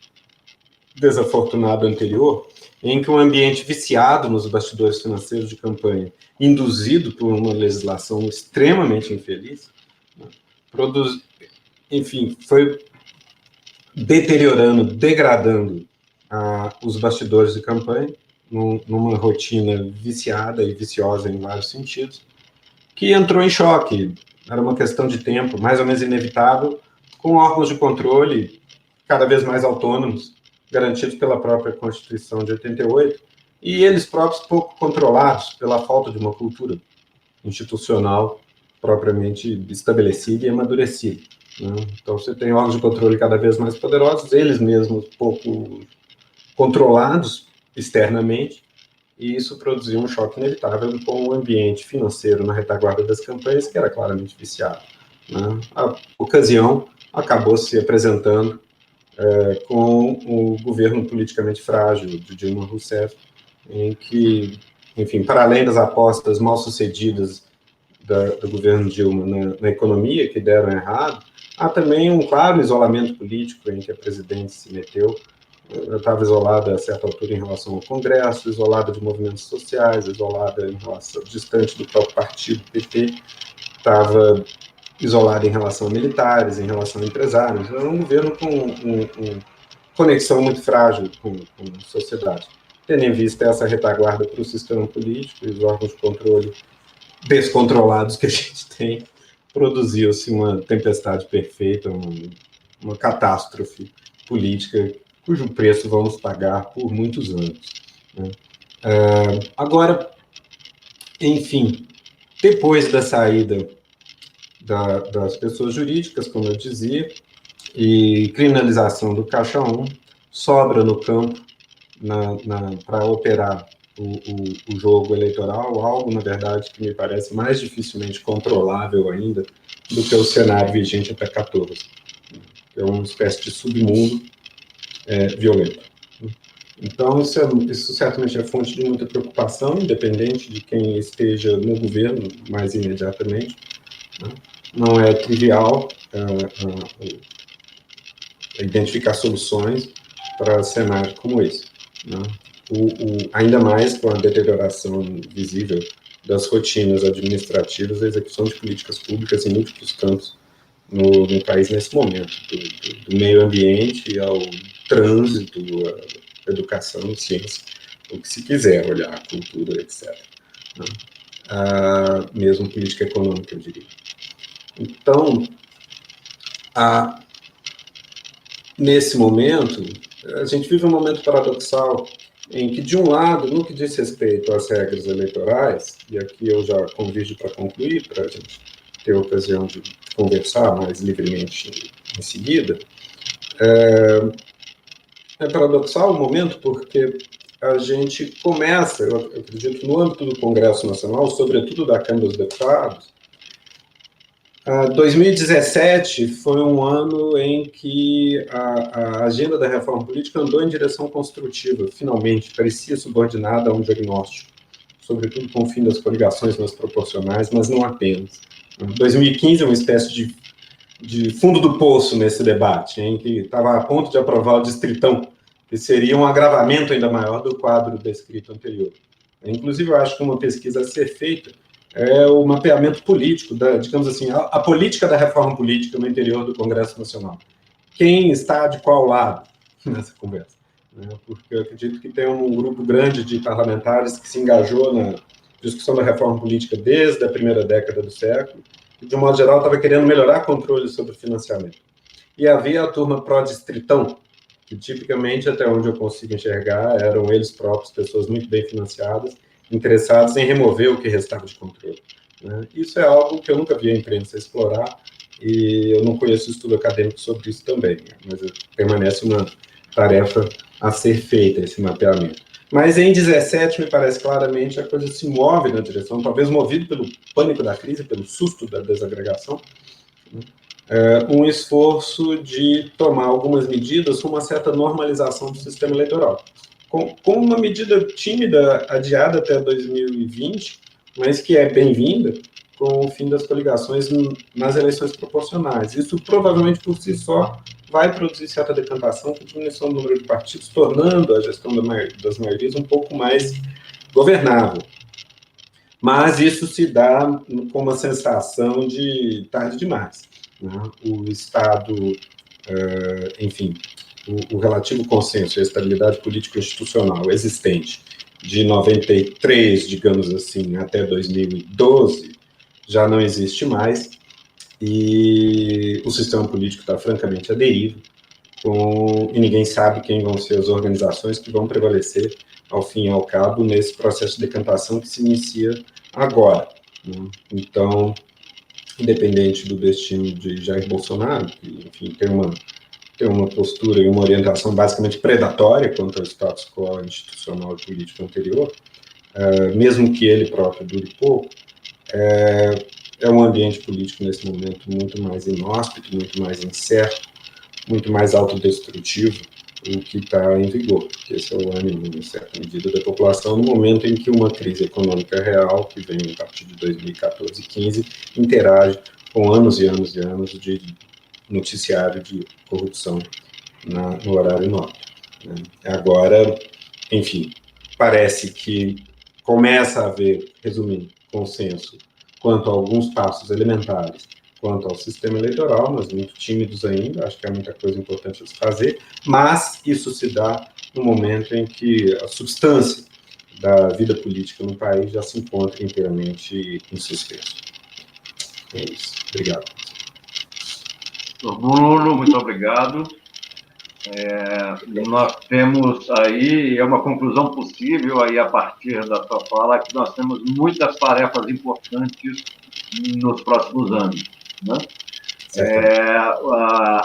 desafortunado anterior, em que um ambiente viciado nos bastidores financeiros de campanha, induzido por uma legislação extremamente infeliz, né, foi deteriorando, degradando os bastidores de campanha, numa rotina viciada e viciosa em vários sentidos, que entrou em choque. Era uma questão de tempo, mais ou menos inevitável, com órgãos de controle cada vez mais autônomos, garantidos pela própria Constituição de 88, e eles próprios pouco controlados pela falta de uma cultura institucional propriamente estabelecida e amadurecida. Né? Então, você tem órgãos de controle cada vez mais poderosos, eles mesmos pouco controlados externamente, e isso produziu um choque inevitável com o ambiente financeiro na retaguarda das campanhas, que era claramente viciado. Né? A ocasião acabou se apresentando com o governo politicamente frágil de Dilma Rousseff, em que, enfim, para além das apostas mal sucedidas do governo Dilma na economia, que deram errado, há também um claro isolamento político em que a presidente se meteu. Eu estava isolada a certa altura em relação ao Congresso, isolada de movimentos sociais, isolada em relação, distante do próprio partido PT, estava isolada em relação a militares, em relação a empresários. Era um governo com conexão muito frágil com a sociedade. Tendo em vista essa retaguarda para o sistema político e os órgãos de controle descontrolados que a gente tem, produziu-se uma tempestade perfeita, uma catástrofe política, cujo preço vamos pagar por muitos anos. Né? Agora, enfim, depois da saída das pessoas jurídicas, como eu dizia, e criminalização do Caixa 1, sobra no campo para operar o jogo eleitoral, algo, na verdade, que me parece mais dificilmente controlável ainda do que o cenário vigente até 14. É uma espécie de submundo violento. Então, isso certamente é fonte de muita preocupação, independente de quem esteja no governo mais imediatamente, né? não é trivial identificar soluções para cenários como esse, né? Ainda mais com a deterioração visível das rotinas administrativas e execução de políticas públicas em múltiplos campos no país nesse momento, do meio ambiente ao trânsito, à educação, ciência, o que se quiser olhar, cultura, etc. Né? Mesmo política econômica, eu diria. Então, nesse momento, a gente vive um momento paradoxal em que, de um lado, no que diz respeito às regras eleitorais, e aqui eu já convido para concluir, para a gente ter a ocasião de conversar mais livremente em seguida, é paradoxal o momento porque a gente começa, eu acredito, no âmbito do Congresso Nacional, sobretudo da Câmara dos Deputados. 2017 foi um ano em que a agenda da reforma política andou em direção construtiva, finalmente, parecia subordinada a um diagnóstico, sobretudo com o fim das coligações nas proporcionais, mas não apenas. 2015 é uma espécie de fundo do poço nesse debate, em que estava a ponto de aprovar o distritão, que seria um agravamento ainda maior do quadro descrito anterior. Inclusive, eu acho que uma pesquisa a ser feita é o mapeamento político, digamos assim, a política da reforma política no interior do Congresso Nacional. Quem está de qual lado nessa conversa? Porque eu acredito que tem um grupo grande de parlamentares que se engajou na discussão da reforma política desde a primeira década do século, e, de um modo geral, estava querendo melhorar controle sobre o financiamento. E havia a turma pró-distritão, que tipicamente, até onde eu consigo enxergar, eram eles próprios, pessoas muito bem financiadas, interessados em remover o que restava de controle. Isso é algo que eu nunca vi a imprensa explorar, e eu não conheço estudo acadêmico sobre isso também, mas permanece uma tarefa a ser feita, esse mapeamento. Mas em 2017, me parece claramente, a coisa se move na direção, talvez movido pelo pânico da crise, pelo susto da desagregação, um esforço de tomar algumas medidas com uma certa normalização do sistema eleitoral. Com uma medida tímida, adiada até 2020, mas que é bem-vinda, com o fim das coligações nas eleições proporcionais. Isso, provavelmente, por si só, vai produzir certa decantação com diminuição do número de partidos, tornando a gestão das maiorias um pouco mais governável. Mas isso se dá com uma sensação de tarde demais. O Estado, enfim, o relativo consenso e a estabilidade político-institucional existente de 93, digamos assim, até 2012, já não existe mais, e o sistema político está francamente à deriva, e ninguém sabe quem vão ser as organizações que vão prevalecer, ao fim e ao cabo, nesse processo de decantação que se inicia agora. Então, independente do destino de Jair Bolsonaro, que, enfim, tem uma postura e uma orientação basicamente predatória contra o status quo institucional e político anterior, mesmo que ele próprio dure pouco, é um ambiente político nesse momento muito mais inóspito, muito mais incerto, muito mais autodestrutivo do que está em vigor, porque esse é o ânimo, em certa medida, da população, no momento em que uma crise econômica real, que vem a partir de 2014 e 2015, interage com anos e anos e anos de noticiário de corrupção no horário nobre. Agora, enfim, parece que começa a haver, resumindo, consenso quanto a alguns passos elementares quanto ao sistema eleitoral, mas muito tímidos ainda, acho que há muita coisa importante a se fazer, mas isso se dá no momento em que a substância da vida política no país já se encontra inteiramente em suspenso. É isso. Obrigado. Bruno, muito obrigado. Nós temos aí, é uma conclusão possível aí a partir da sua fala, que nós temos muitas tarefas importantes nos próximos anos, né?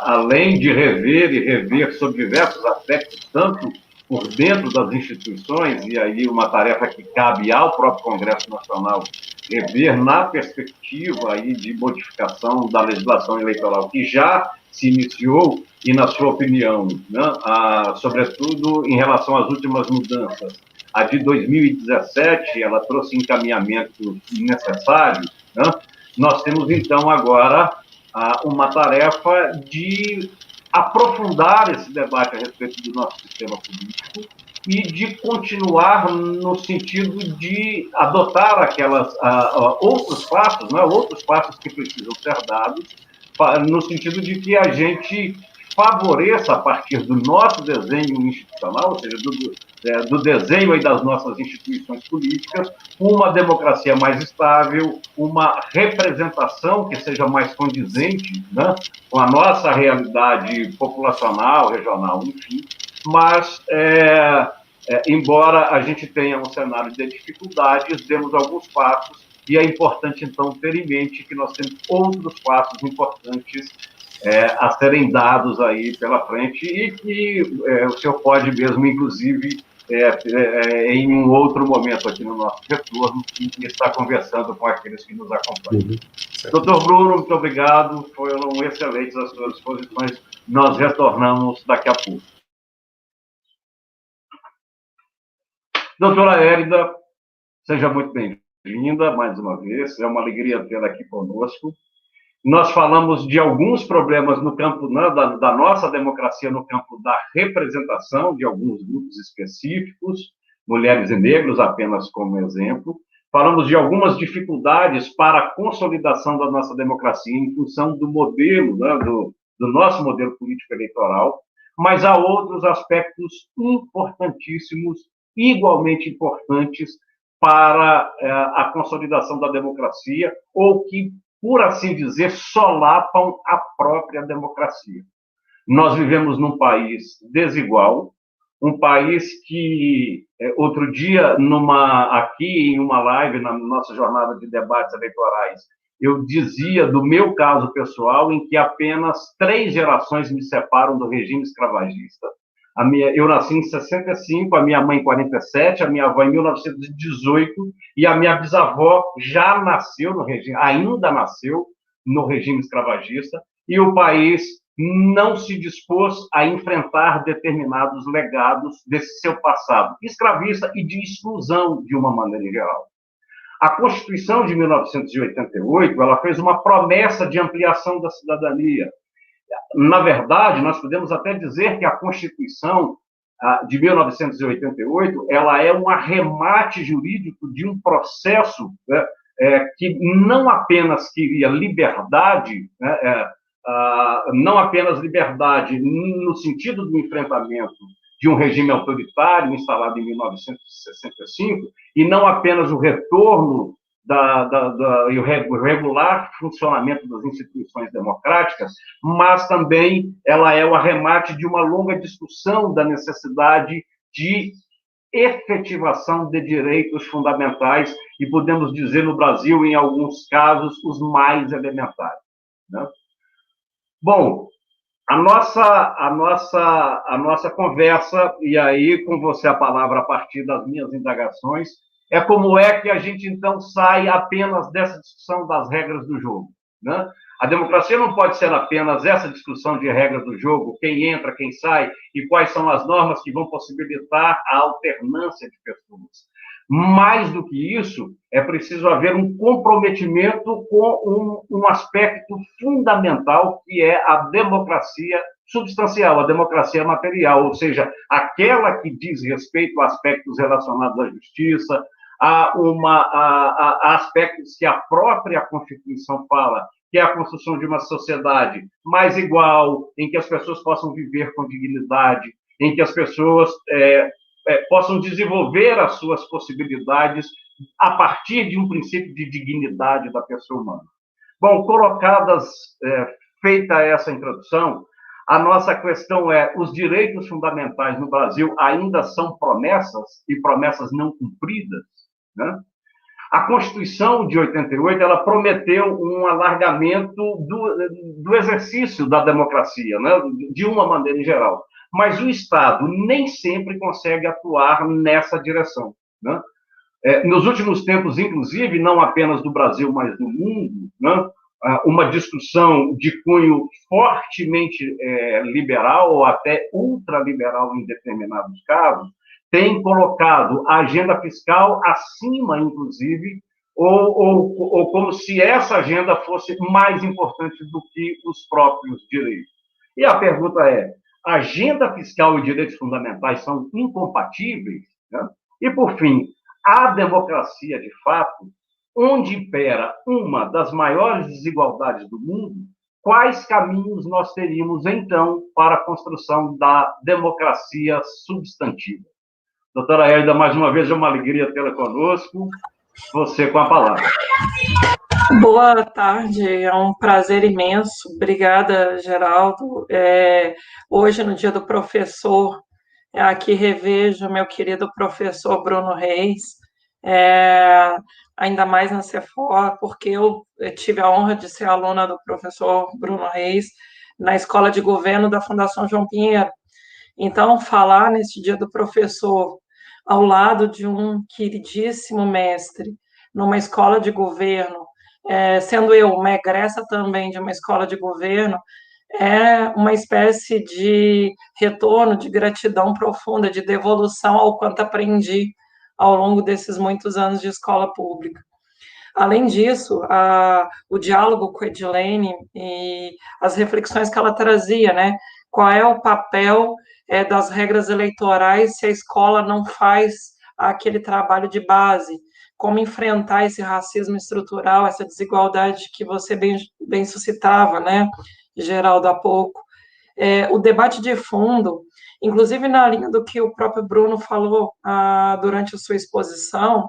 Além de rever sobre diversos aspectos, tanto por dentro das instituições, e aí uma tarefa que cabe ao próprio Congresso Nacional, rever na perspectiva aí de modificação da legislação eleitoral, que já se iniciou, e na sua opinião, né, sobretudo em relação às últimas mudanças, a de 2017, ela trouxe encaminhamentos necessários, né, nós temos, então, agora uma tarefa de aprofundar esse debate a respeito do nosso sistema político e de continuar no sentido de adotar outros passos, né, outros passos que precisam ser dados, no sentido de que a gente favoreça, a partir do nosso desenho institucional, ou seja, do desenho aí das nossas instituições políticas, uma democracia mais estável, uma representação que seja mais condizente, né, com a nossa realidade populacional, regional, enfim, mas, embora a gente tenha um cenário de dificuldades, demos alguns passos, e é importante, então, ter em mente que nós temos outros passos importantes a serem dados aí pela frente, e que o senhor pode mesmo, inclusive, em um outro momento aqui no nosso retorno, estar conversando com aqueles que nos acompanham. Doutor Bruno, muito obrigado, foram excelentes as suas exposições, nós retornamos daqui a pouco. Doutora Érida, seja muito bem-vinda mais uma vez, é uma alegria tê-la aqui conosco. Nós falamos de alguns problemas no campo, né, da nossa democracia, no campo da representação de alguns grupos específicos, mulheres e negros apenas como exemplo. Falamos de algumas dificuldades para a consolidação da nossa democracia em função do modelo, né, do nosso modelo político eleitoral, mas há outros aspectos importantíssimos, igualmente importantes para a consolidação da democracia, ou que, por assim dizer, solapam a própria democracia. Nós vivemos num país desigual, um país que, outro dia, aqui em uma live, na nossa jornada de debates eleitorais, eu dizia do meu caso pessoal, em que apenas 3 gerações me separam do regime escravagista. Eu nasci em 65, a minha mãe em 47, a minha avó em 1918, e a minha bisavó já nasceu no regime, ainda nasceu no regime escravagista, e o país não se dispôs a enfrentar determinados legados desse seu passado escravista e de exclusão, de uma maneira geral. A Constituição de 1988, ela fez uma promessa de ampliação da cidadania. Na verdade, nós podemos até dizer que a Constituição de 1988, ela é um arremate jurídico de um processo, né, que não apenas queria liberdade, né, não apenas liberdade no sentido do enfrentamento de um regime autoritário instalado em 1965, e não apenas o retorno e o regular funcionamento das instituições democráticas, mas também ela é o arremate de uma longa discussão da necessidade de efetivação de direitos fundamentais, e podemos dizer no Brasil, em alguns casos, os mais elementares, né? Bom, a nossa conversa, e aí com você a palavra a partir das minhas indagações, é como é que a gente, então, sai apenas dessa discussão das regras do jogo, né? A democracia não pode ser apenas essa discussão de regras do jogo, quem entra, quem sai, e quais são as normas que vão possibilitar a alternância de pessoas. Mais do que isso, é preciso haver um comprometimento com um aspecto fundamental, que é a democracia substancial, a democracia material, ou seja, aquela que diz respeito a aspectos relacionados à justiça, a aspectos que a própria Constituição fala, que é a construção de uma sociedade mais igual, em que as pessoas possam viver com dignidade, em que as pessoas possam desenvolver as suas possibilidades a partir de um princípio de dignidade da pessoa humana. Bom, feita essa introdução, a nossa questão é: os direitos fundamentais no Brasil ainda são promessas, e promessas não cumpridas, né? A Constituição de 88, ela prometeu um alargamento do exercício da democracia, né, de uma maneira em geral. Mas o Estado nem sempre consegue atuar nessa direção, né? Nos últimos tempos, inclusive, não apenas do Brasil, mas do mundo, né, uma discussão de cunho fortemente liberal, ou até ultraliberal em determinados casos, tem colocado a agenda fiscal acima, inclusive, ou como se essa agenda fosse mais importante do que os próprios direitos. E a pergunta é, agenda fiscal e direitos fundamentais são incompatíveis? Né? E, por fim, a democracia, de fato, onde impera uma das maiores desigualdades do mundo, quais caminhos nós teríamos, então, para a construção da democracia substantiva? Doutora Hélida, mais uma vez, é uma alegria tê-la conosco. Você com a palavra. Boa tarde, é um prazer imenso. Obrigada, Geraldo. Hoje, no dia do professor, aqui revejo meu querido professor Bruno Reis, ainda mais na CEFOR, porque eu tive a honra de ser aluna do professor Bruno Reis na Escola de Governo da Fundação João Pinheiro. Então, falar nesse dia do professor ao lado de um queridíssimo mestre, numa escola de governo, sendo eu uma egressa também de uma escola de governo, é uma espécie de retorno, de gratidão profunda, de devolução ao quanto aprendi ao longo desses muitos anos de escola pública. Além disso, o diálogo com a Edilene e as reflexões que ela trazia, né? Qual é o papel das regras eleitorais se a escola não faz aquele trabalho de base? Como enfrentar esse racismo estrutural, essa desigualdade que você bem suscitava, né, Geraldo, há pouco. O debate de fundo, inclusive na linha do que o próprio Bruno falou durante a sua exposição,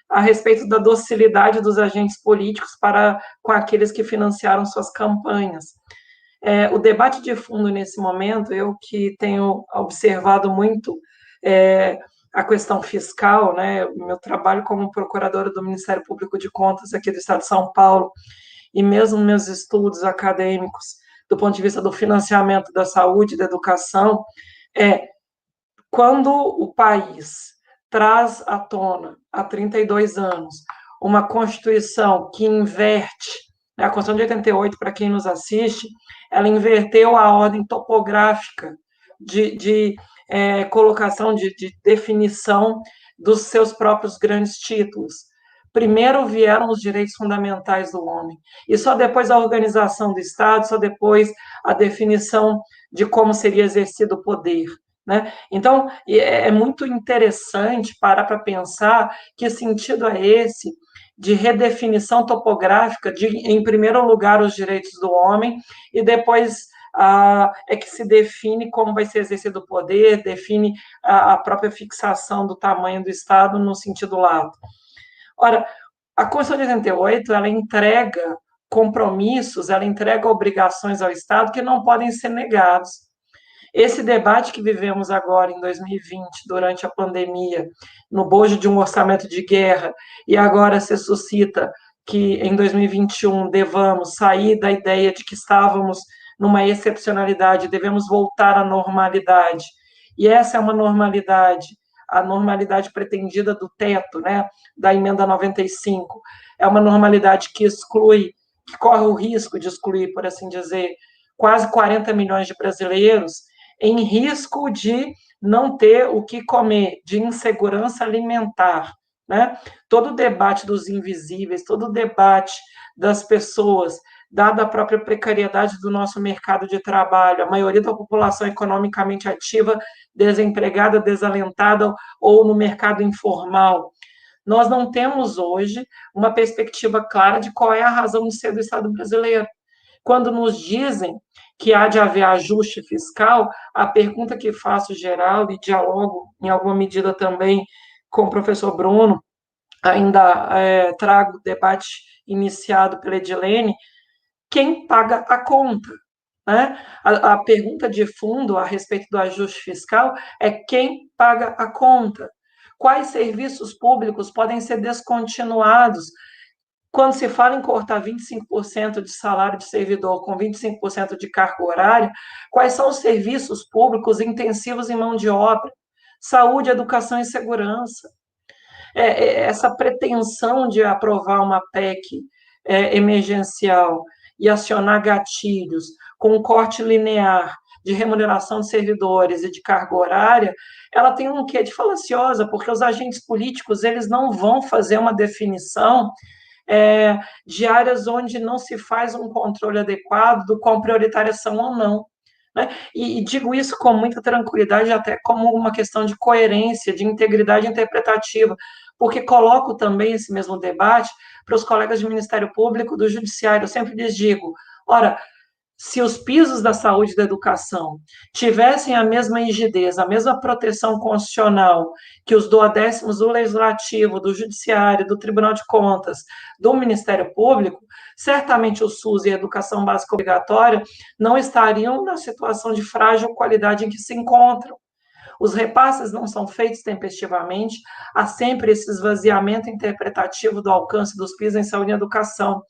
a respeito da docilidade dos agentes políticos com aqueles que financiaram suas campanhas. O debate de fundo nesse momento, eu que tenho observado muito a questão fiscal, né, meu trabalho como procuradora do Ministério Público de Contas aqui do Estado de São Paulo, e mesmo meus estudos acadêmicos, do ponto de vista do financiamento da saúde, da educação, quando o país traz à tona, há 32 anos, uma Constituição que inverte, né, a Constituição de 88, para quem nos assiste, ela inverteu a ordem topográfica de colocação, de definição dos seus próprios grandes títulos. Primeiro vieram os direitos fundamentais do homem, e só depois a organização do Estado, só depois a definição de como seria exercido o poder. Né? Então, é muito interessante parar para pensar que sentido é esse de redefinição topográfica de, em primeiro lugar, os direitos do homem, e depois é que se define como vai ser exercido o poder, define a própria fixação do tamanho do Estado no sentido lato. Ora, a Constituição de 88, ela entrega compromissos, ela entrega obrigações ao Estado que não podem ser negados. Esse debate que vivemos agora, em 2020, durante a pandemia, no bojo de um orçamento de guerra, e agora se suscita que em 2021 devamos sair da ideia de que estávamos numa excepcionalidade, devemos voltar à normalidade. E essa é uma normalidade, a normalidade pretendida do teto, né, da emenda 95. É uma normalidade que exclui, que corre o risco de excluir, por assim dizer, quase 40 milhões de brasileiros, em risco de não ter o que comer, de insegurança alimentar. Né? Todo o debate dos invisíveis, todo o debate das pessoas, dada a própria precariedade do nosso mercado de trabalho, a maioria da população economicamente ativa, desempregada, desalentada ou no mercado informal. Nós não temos hoje uma perspectiva clara de qual é a razão de ser do Estado brasileiro. Quando nos dizem que há de haver ajuste fiscal, a pergunta que faço geral e dialogo em alguma medida também com o professor Bruno, ainda trago o debate iniciado pela Edilene, quem paga a conta? Né? A pergunta de fundo a respeito do ajuste fiscal é quem paga a conta? Quais serviços públicos podem ser descontinuados? Quando se fala em cortar 25% de salário de servidor com 25% de carga horária, quais são os serviços públicos intensivos em mão de obra? Saúde, educação e segurança. Essa pretensão de aprovar uma PEC emergencial e acionar gatilhos com um corte linear de remuneração de servidores e de carga horária, ela tem um quê de falaciosa, porque os agentes políticos, eles não vão fazer uma definição de áreas onde não se faz um controle adequado do quão prioritárias são ou não. Né? E digo isso com muita tranquilidade, até como uma questão de coerência, de integridade interpretativa, porque coloco também esse mesmo debate para os colegas do Ministério Público, do Judiciário. Eu sempre lhes digo, ora, se os pisos da saúde e da educação tivessem a mesma rigidez, a mesma proteção constitucional que os duodécimos do Legislativo, do Judiciário, do Tribunal de Contas, do Ministério Público, certamente o SUS e a educação básica obrigatória não estariam na situação de frágil qualidade em que se encontram. Os repasses não são feitos tempestivamente, há sempre esse esvaziamento interpretativo do alcance dos pisos em saúde e educação.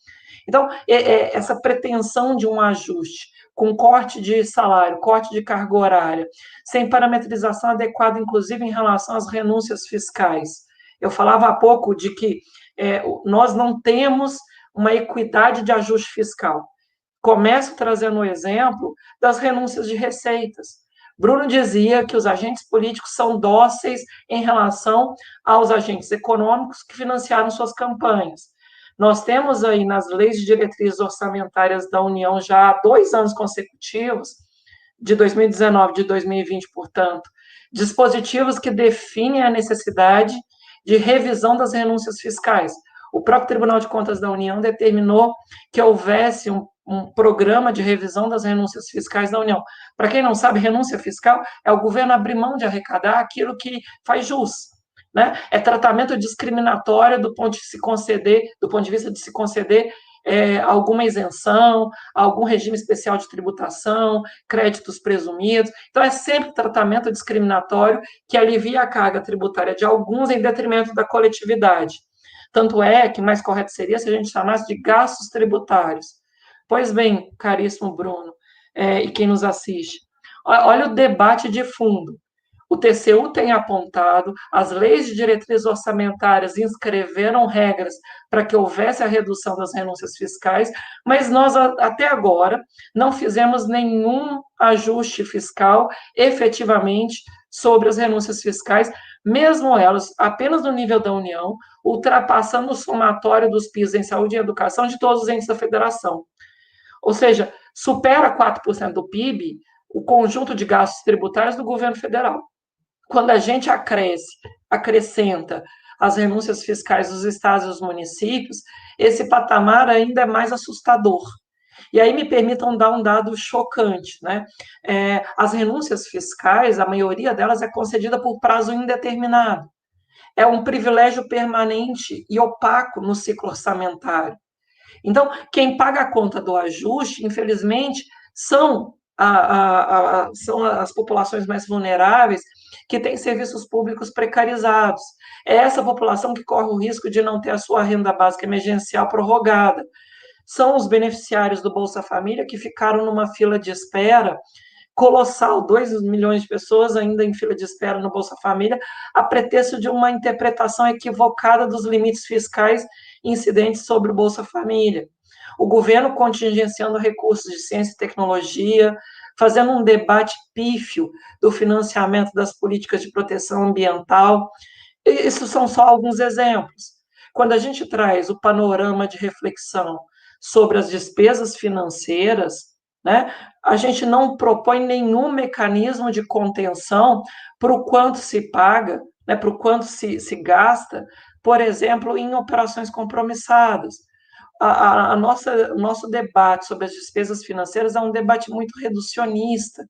Então, essa pretensão de um ajuste com corte de salário, corte de carga horária, sem parametrização adequada, inclusive em relação às renúncias fiscais. Eu falava há pouco de que nós não temos uma equidade de ajuste fiscal. Começo trazendo o exemplo das renúncias de receitas. Bruno dizia que os agentes políticos são dóceis em relação aos agentes econômicos que financiaram suas campanhas. Nós temos aí nas leis de diretrizes orçamentárias da União já há 2 anos consecutivos, de 2019 e de 2020, portanto, dispositivos que definem a necessidade de revisão das renúncias fiscais. O próprio Tribunal de Contas da União determinou que houvesse um programa de revisão das renúncias fiscais da União. Para quem não sabe, renúncia fiscal é o governo abrir mão de arrecadar aquilo que faz jus. Né? É tratamento discriminatório do ponto de vista de se conceder alguma isenção, algum regime especial de tributação, créditos presumidos. Então, é sempre tratamento discriminatório que alivia a carga tributária de alguns em detrimento da coletividade. Tanto é que mais correto seria se a gente chamasse de gastos tributários. Pois bem, caríssimo Bruno, e quem nos assiste, olha o debate de fundo. O TCU tem apontado, as leis de diretrizes orçamentárias inscreveram regras para que houvesse a redução das renúncias fiscais, mas nós, até agora, não fizemos nenhum ajuste fiscal, efetivamente, sobre as renúncias fiscais, mesmo elas apenas no nível da União, ultrapassando o somatório dos PIS em saúde e educação de todos os entes da federação. Ou seja, supera 4% do PIB o conjunto de gastos tributários do governo federal. Quando a gente acrescenta as renúncias fiscais dos estados e dos municípios, esse patamar ainda é mais assustador. E aí me permitam dar um dado chocante, né? As renúncias fiscais, a maioria delas é concedida por prazo indeterminado. É um privilégio permanente e opaco no ciclo orçamentário. Então, quem paga a conta do ajuste, infelizmente, são as populações mais vulneráveis que têm serviços públicos precarizados. É essa população que corre o risco de não ter a sua renda básica emergencial prorrogada. São os beneficiários do Bolsa Família que ficaram numa fila de espera colossal, 2 milhões de pessoas ainda em fila de espera no Bolsa Família, a pretexto de uma interpretação equivocada dos limites fiscais incidentes sobre o Bolsa Família. O governo contingenciando recursos de ciência e tecnologia, fazendo um debate pífio do financiamento das políticas de proteção ambiental. Isso são só alguns exemplos. Quando a gente traz o panorama de reflexão sobre as despesas financeiras, né, a gente não propõe nenhum mecanismo de contenção para o quanto se paga, né, para o quanto se gasta, por exemplo, em operações compromissadas. O nosso debate sobre as despesas financeiras é um debate muito reducionista.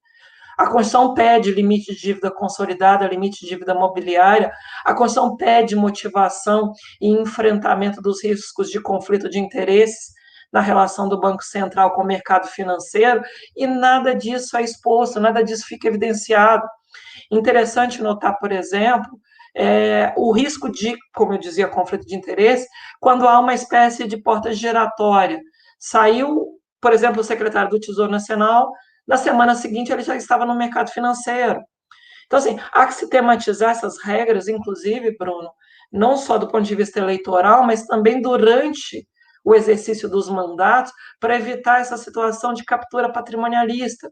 A Constituição pede limite de dívida consolidada, limite de dívida mobiliária, a Constituição pede motivação e enfrentamento dos riscos de conflito de interesses na relação do Banco Central com o mercado financeiro, e nada disso é exposto, nada disso fica evidenciado. Interessante notar, por exemplo, o risco de, como eu dizia, conflito de interesse, quando há uma espécie de porta giratória. Saiu, por exemplo, o secretário do Tesouro Nacional, na semana seguinte ele já estava no mercado financeiro. Então, assim, há que se tematizar essas regras, inclusive, Bruno, não só do ponto de vista eleitoral, mas também durante o exercício dos mandatos, para evitar essa situação de captura patrimonialista.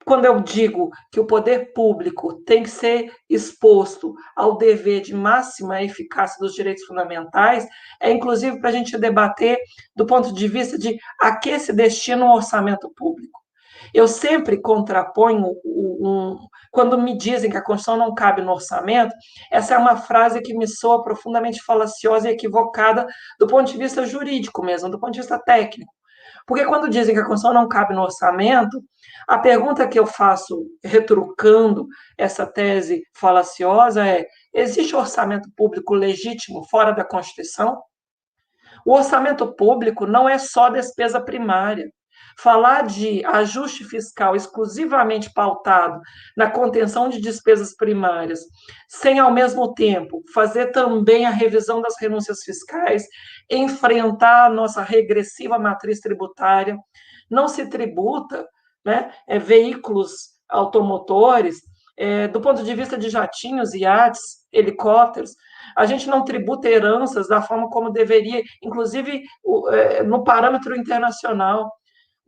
quando eu digo que o poder público tem que ser exposto ao dever de máxima eficácia dos direitos fundamentais, é inclusive para a gente debater do ponto de vista de a que se destina o orçamento público. Eu sempre contraponho, quando me dizem que a Constituição não cabe no orçamento, essa é uma frase que me soa profundamente falaciosa e equivocada do ponto de vista jurídico mesmo, do ponto de vista técnico. Porque quando dizem que a Constituição não cabe no orçamento, a pergunta que eu faço, retrucando essa tese falaciosa, é: existe orçamento público legítimo fora da Constituição? O orçamento público não é só despesa primária. Falar de ajuste fiscal exclusivamente pautado na contenção de despesas primárias, sem ao mesmo tempo fazer também a revisão das renúncias fiscais, enfrentar a nossa regressiva matriz tributária, não se tributa, né, veículos automotores, do ponto de vista de jatinhos, iates, helicópteros, a gente não tributa heranças da forma como deveria, inclusive no parâmetro internacional.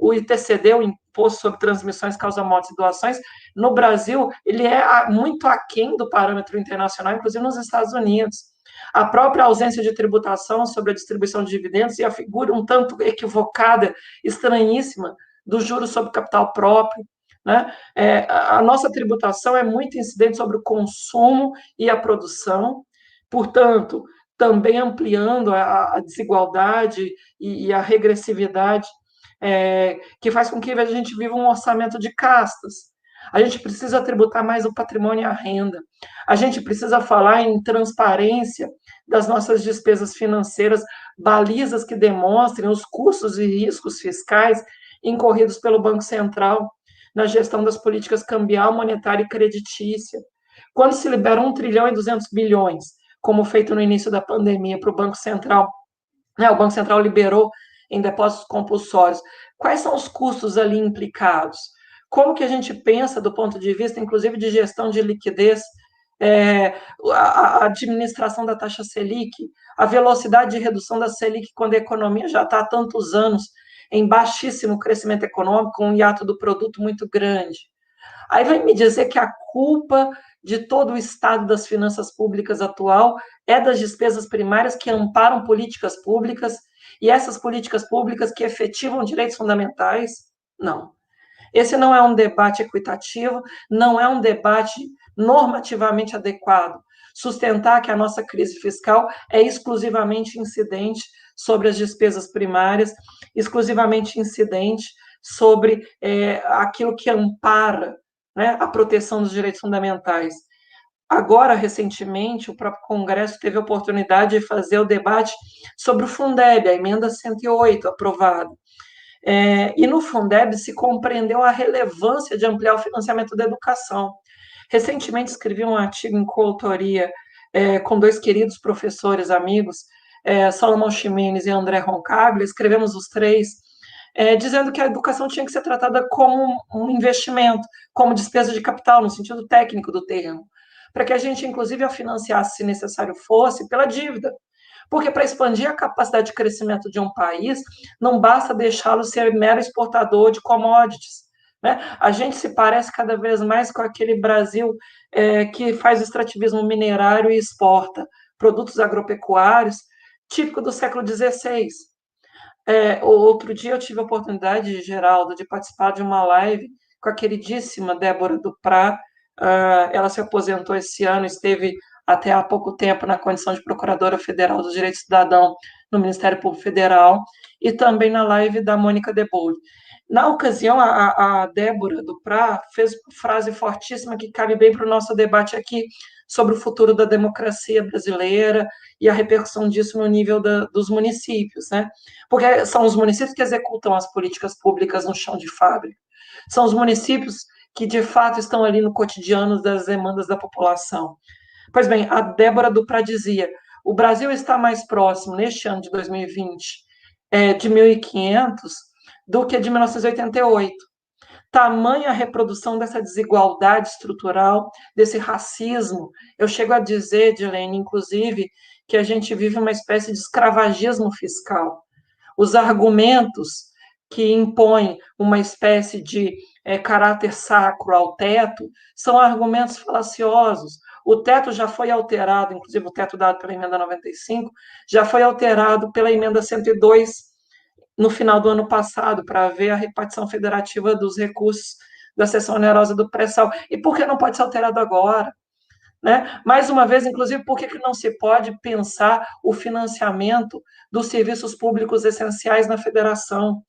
O ITCD, o Imposto sobre Transmissões, Causa-Mortes e Doações, no Brasil, ele é muito aquém do parâmetro internacional, inclusive nos Estados Unidos. A própria ausência de tributação sobre a distribuição de dividendos e a figura um tanto equivocada, estranhíssima, do juros sobre capital próprio, né? A nossa tributação é muito incidente sobre o consumo e a produção, portanto, também ampliando a desigualdade e a regressividade, que faz com que a gente viva um orçamento de castas. A gente precisa tributar mais o patrimônio e a renda. A gente precisa falar em transparência das nossas despesas financeiras, balizas que demonstrem os custos e riscos fiscais incorridos pelo Banco Central na gestão das políticas cambial, monetária e creditícia. Quando se libera 1 trilhão e 200 bilhões, como feito no início da pandemia para o Banco Central, né, o Banco Central liberou em depósitos compulsórios. Quais são os custos ali implicados? Como que a gente pensa do ponto de vista, inclusive, de gestão de liquidez, a administração da taxa Selic, a velocidade de redução da Selic quando a economia já está há tantos anos em baixíssimo crescimento econômico, com um hiato do produto muito grande. Aí vai me dizer que a culpa de todo o estado das finanças públicas atual é das despesas primárias que amparam políticas públicas e essas políticas públicas que efetivam direitos fundamentais? Não. Esse não é um debate equitativo, não é um debate normativamente adequado. Sustentar que a nossa crise fiscal é exclusivamente incidente sobre as despesas primárias, exclusivamente incidente sobre aquilo que ampara, né, a proteção dos direitos fundamentais. Agora, recentemente, o próprio Congresso teve a oportunidade de fazer o debate sobre o Fundeb, a emenda 108 aprovada. E no Fundeb se compreendeu a relevância de ampliar o financiamento da educação. Recentemente escrevi um artigo em coautoria com 2 queridos professores amigos, Salomão Ximenes e André Roncaglia, escrevemos os 3, dizendo que a educação tinha que ser tratada como um investimento, como despesa de capital, no sentido técnico do termo, para que a gente, inclusive, a financiasse, se necessário fosse, pela dívida. Porque para expandir a capacidade de crescimento de um país, não basta deixá-lo ser mero exportador de commodities, né? A gente se parece cada vez mais com aquele Brasil que faz extrativismo minerário e exporta produtos agropecuários, típico do século XVI. Outro dia eu tive a oportunidade, Geraldo, de participar de uma live com a queridíssima Débora Duprá. Ela se aposentou esse ano, esteve até há pouco tempo na condição de Procuradora Federal dos Direitos do Cidadão no Ministério Público Federal, e também na live da Mônica Debold. Na ocasião, a Débora Duprá fez uma frase fortíssima que cabe bem para o nosso debate aqui sobre o futuro da democracia brasileira e a repercussão disso no nível dos municípios, né? Porque são os municípios que executam as políticas públicas no chão de fábrica. São os municípios que, de fato, estão ali no cotidiano das demandas da população. Pois bem, a Débora Duprá dizia: o Brasil está mais próximo, neste ano de 2020, de 1.500 do que de 1988. Tamanha a reprodução dessa desigualdade estrutural, desse racismo. Eu chego a dizer, Dilene, inclusive, que a gente vive uma espécie de escravagismo fiscal. Os argumentos que impõe uma espécie de caráter sacro ao teto, são argumentos falaciosos. O teto já foi alterado, inclusive o teto dado pela emenda 95, já foi alterado pela emenda 102 no final do ano passado, para ver a repartição federativa dos recursos da seção onerosa do pré-sal. E por que não pode ser alterado agora? Né? Mais uma vez, inclusive, por que não se pode pensar o financiamento dos serviços públicos essenciais na federação?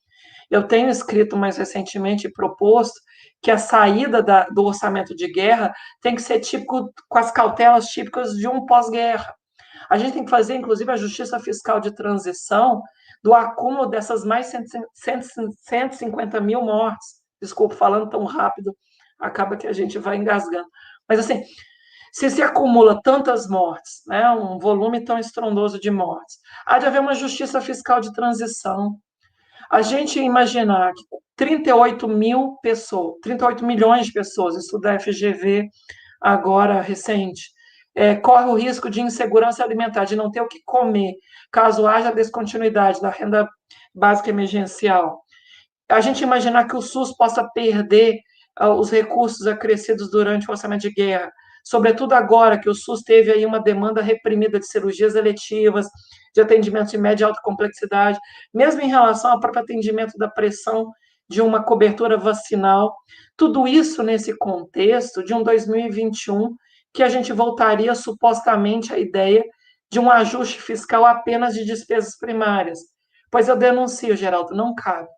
Eu tenho escrito mais recentemente e proposto que a saída do orçamento de guerra tem que ser típico, com as cautelas típicas de um pós-guerra. A gente tem que fazer, inclusive, a justiça fiscal de transição do acúmulo dessas mais 150 mil mortes. Desculpa, falando tão rápido, acaba que a gente vai engasgando. Mas, assim, se acumula tantas mortes, né, um volume tão estrondoso de mortes, há de haver uma justiça fiscal de transição. A gente imaginar que 38 milhões de pessoas, isso da FGV agora recente, corre o risco de insegurança alimentar, de não ter o que comer, caso haja descontinuidade da renda básica emergencial. A gente imaginar que o SUS possa perder os recursos acrescidos durante o orçamento de guerra, sobretudo agora que o SUS teve aí uma demanda reprimida de cirurgias eletivas, de atendimentos de média e alta complexidade, mesmo em relação ao próprio atendimento da pressão de uma cobertura vacinal. Tudo isso nesse contexto de um 2021 que a gente voltaria supostamente à ideia de um ajuste fiscal apenas de despesas primárias. Pois eu denuncio, Geraldo, não cabe.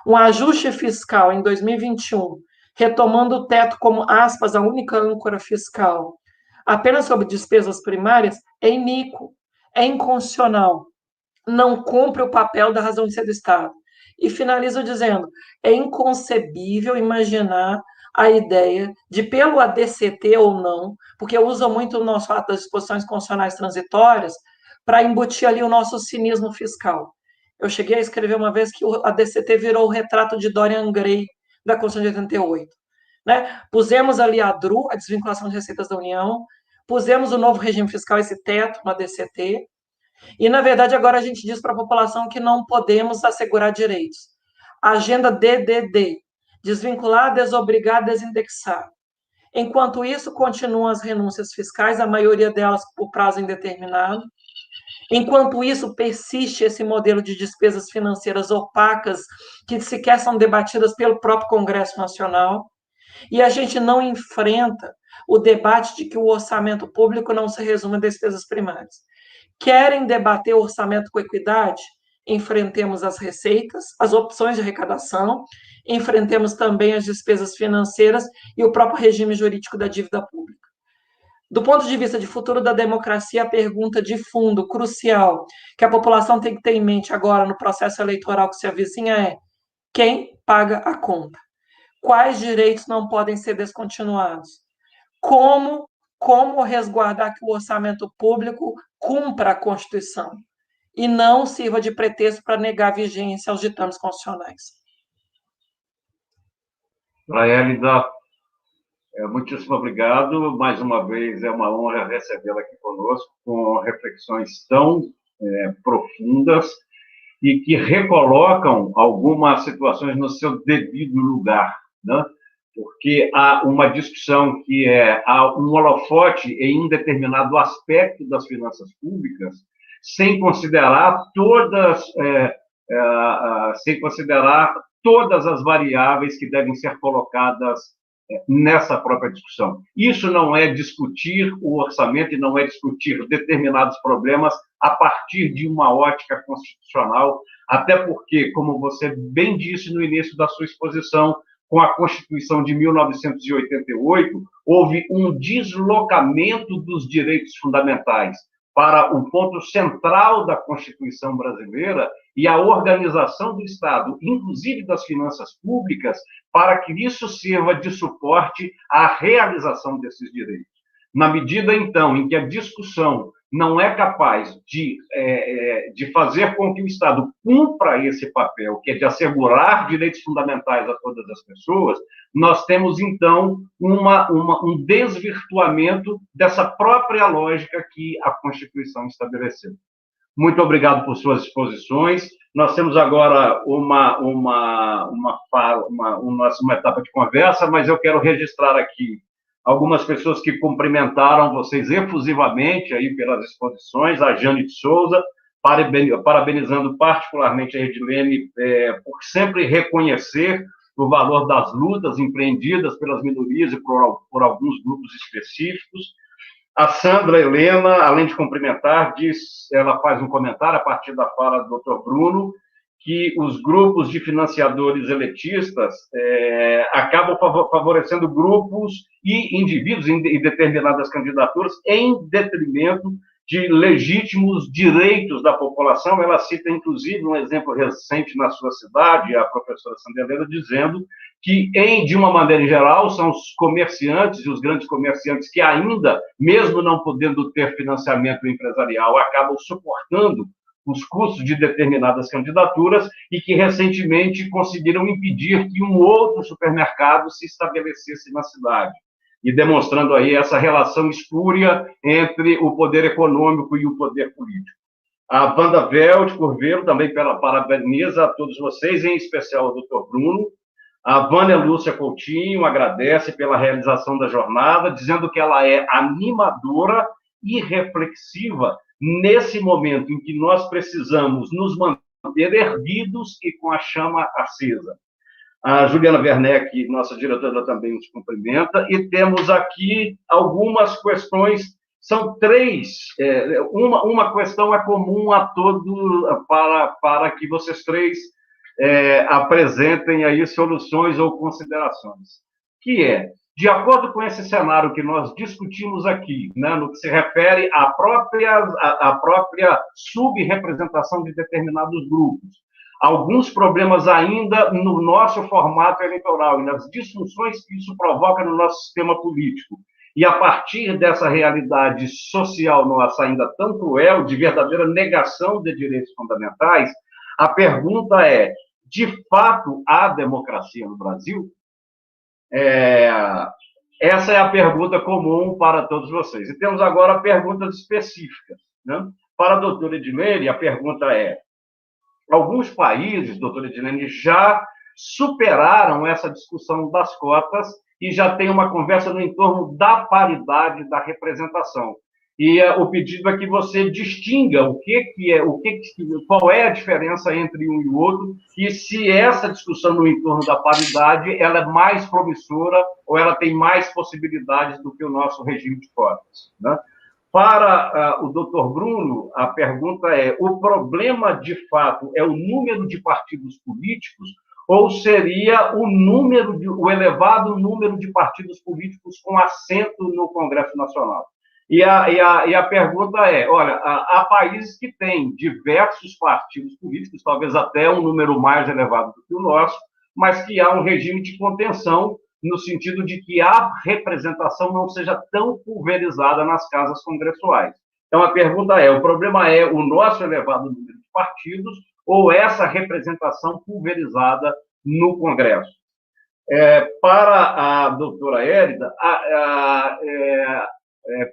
Um ajuste fiscal em 2021, retomando o teto como, aspas, a única âncora fiscal, apenas sobre despesas primárias, é iníquo, é inconstitucional, não cumpre o papel da razão de ser do Estado. E finalizo dizendo, é inconcebível imaginar a ideia de, pelo ADCT ou não, porque usa muito o nosso ato das disposições constitucionais transitórias para embutir ali o nosso cinismo fiscal. Eu cheguei a escrever uma vez que a DCT virou o retrato de Dorian Gray da Constituição de 88. Né? Pusemos ali a DRU, a desvinculação de receitas da União, pusemos o novo regime fiscal, esse teto na DCT, e, na verdade, agora a gente diz para a população que não podemos assegurar direitos. Agenda DDD, desvincular, desobrigar, desindexar. Enquanto isso, continuam as renúncias fiscais, a maioria delas por prazo indeterminado. Enquanto isso, persiste esse modelo de despesas financeiras opacas, que sequer são debatidas pelo próprio Congresso Nacional, e a gente não enfrenta o debate de que o orçamento público não se resume a despesas primárias. Querem debater o orçamento com equidade? Enfrentemos as receitas, as opções de arrecadação, enfrentemos também as despesas financeiras e o próprio regime jurídico da dívida pública. Do ponto de vista de futuro da democracia, a pergunta de fundo, crucial, que a população tem que ter em mente agora no processo eleitoral que se avizinha é: quem paga a conta? Quais direitos não podem ser descontinuados? Como resguardar que o orçamento público cumpra a Constituição e não sirva de pretexto para negar vigência aos ditames constitucionais? Laélida, muitíssimo obrigado. Mais uma vez, é uma honra recebê-la aqui conosco, com reflexões tão profundas e que recolocam algumas situações no seu devido lugar, né? Porque há uma discussão que há um holofote em um determinado aspecto das finanças públicas, sem considerar todas as variáveis que devem ser colocadas nessa própria discussão. Isso não é discutir o orçamento e não é discutir determinados problemas a partir de uma ótica constitucional, até porque, como você bem disse no início da sua exposição, com a Constituição de 1988, houve um deslocamento dos direitos fundamentais para o ponto central da Constituição brasileira e a organização do Estado, inclusive das finanças públicas, para que isso sirva de suporte à realização desses direitos. Na medida, então, em que a discussão não é capaz de fazer com que o Estado cumpra esse papel, que é de assegurar direitos fundamentais a todas as pessoas, nós temos, então, um desvirtuamento dessa própria lógica que a Constituição estabeleceu. muito obrigado por suas exposições. Nós temos agora uma etapa de conversa, mas eu quero registrar aqui algumas pessoas que cumprimentaram vocês efusivamente aí pelas exposições, a Jane de Souza, parabenizando particularmente a Edilene por sempre reconhecer o valor das lutas empreendidas pelas minorias e por alguns grupos específicos. A Sandra Helena, além de cumprimentar, ela faz um comentário a partir da fala do Dr. Bruno, que os grupos de financiadores elitistas acabam favorecendo grupos e indivíduos em determinadas candidaturas em detrimento de legítimos direitos da população. Ela cita, inclusive, um exemplo recente na sua cidade, a professora Sandra Helena, dizendo que, de uma maneira geral, são os comerciantes e os grandes comerciantes que ainda, mesmo não podendo ter financiamento empresarial, acabam suportando os custos de determinadas candidaturas e que, recentemente, conseguiram impedir que um outro supermercado se estabelecesse na cidade, e demonstrando aí essa relação espúria entre o poder econômico e o poder político. A Wanda Velde Corveiro também parabeniza a todos vocês, em especial ao Dr. Bruno. A Vânia Lúcia Coutinho agradece pela realização da jornada, dizendo que ela é animadora e reflexiva nesse momento em que nós precisamos nos manter erguidos e com a chama acesa. A Juliana Werneck, nossa diretora, também nos cumprimenta, e temos aqui algumas questões, são três, uma questão é comum a todos, para que vocês três apresentem aí soluções ou considerações, que é, de acordo com esse cenário que nós discutimos aqui, né, no que se refere à própria subrepresentação de determinados grupos, alguns problemas ainda no nosso formato eleitoral e nas disfunções que isso provoca no nosso sistema político. E a partir dessa realidade social nossa ainda tão cruel, de verdadeira negação de direitos fundamentais, a pergunta é, de fato, há democracia no Brasil? Essa é a pergunta comum para todos vocês. E temos agora perguntas específicas, né? Para a doutora Edilene, a pergunta é, alguns países, doutora Edilene, já superaram essa discussão das cotas e já tem uma conversa no entorno da paridade da representação. E o pedido é que você distinga qual é a diferença entre um e o outro, e se essa discussão no entorno da paridade ela é mais promissora ou ela tem mais possibilidades do que o nosso regime de cotas, né? Para o doutor Bruno, a pergunta é, o problema, de fato, é o número de partidos políticos ou seria o elevado número de partidos políticos com assento no Congresso Nacional? E a pergunta é, olha, há países que têm diversos partidos políticos, talvez até um número mais elevado do que o nosso, mas que há um regime de contenção no sentido de que a representação não seja tão pulverizada nas casas congressuais. Então, a pergunta é, o problema é o nosso elevado número de partidos ou essa representação pulverizada no Congresso? Para a doutora Érida,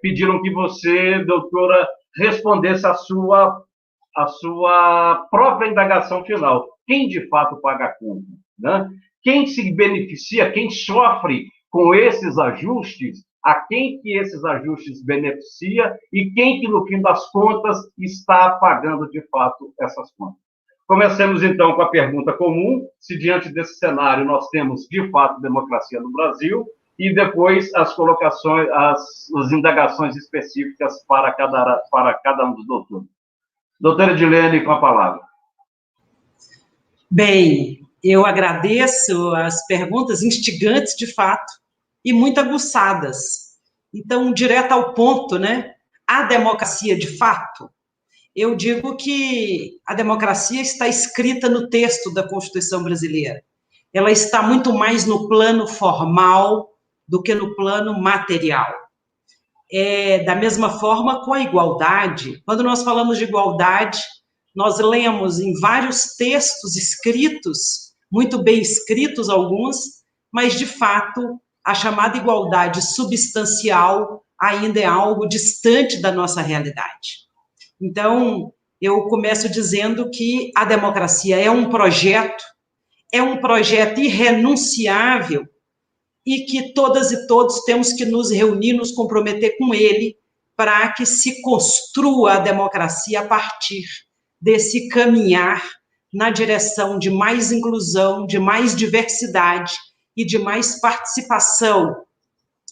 pediram que você, doutora, respondesse a sua própria indagação final. Quem, de fato, paga a conta, né? Quem se beneficia, quem sofre com esses ajustes, a quem que esses ajustes beneficia e quem que, no fim das contas, está pagando, de fato, essas contas. Comecemos, então, com a pergunta comum, se diante desse cenário nós temos, de fato, democracia no Brasil, e depois as colocações, as indagações específicas para cada um dos doutores. Doutora Edilene, com a palavra. Bem, eu agradeço as perguntas instigantes, de fato, e muito aguçadas. Então, direto ao ponto, né? A democracia, de fato, eu digo que a democracia está escrita no texto da Constituição brasileira. Ela está muito mais no plano formal do que no plano material. Da mesma forma com a igualdade. Quando nós falamos de igualdade, nós lemos em vários textos escritos, muito bem escritos alguns, mas, de fato, a chamada igualdade substancial ainda é algo distante da nossa realidade. Então, eu começo dizendo que a democracia é um projeto irrenunciável e que todas e todos temos que nos reunir, nos comprometer com ele para que se construa a democracia a partir desse caminhar na direção de mais inclusão, de mais diversidade e de mais participação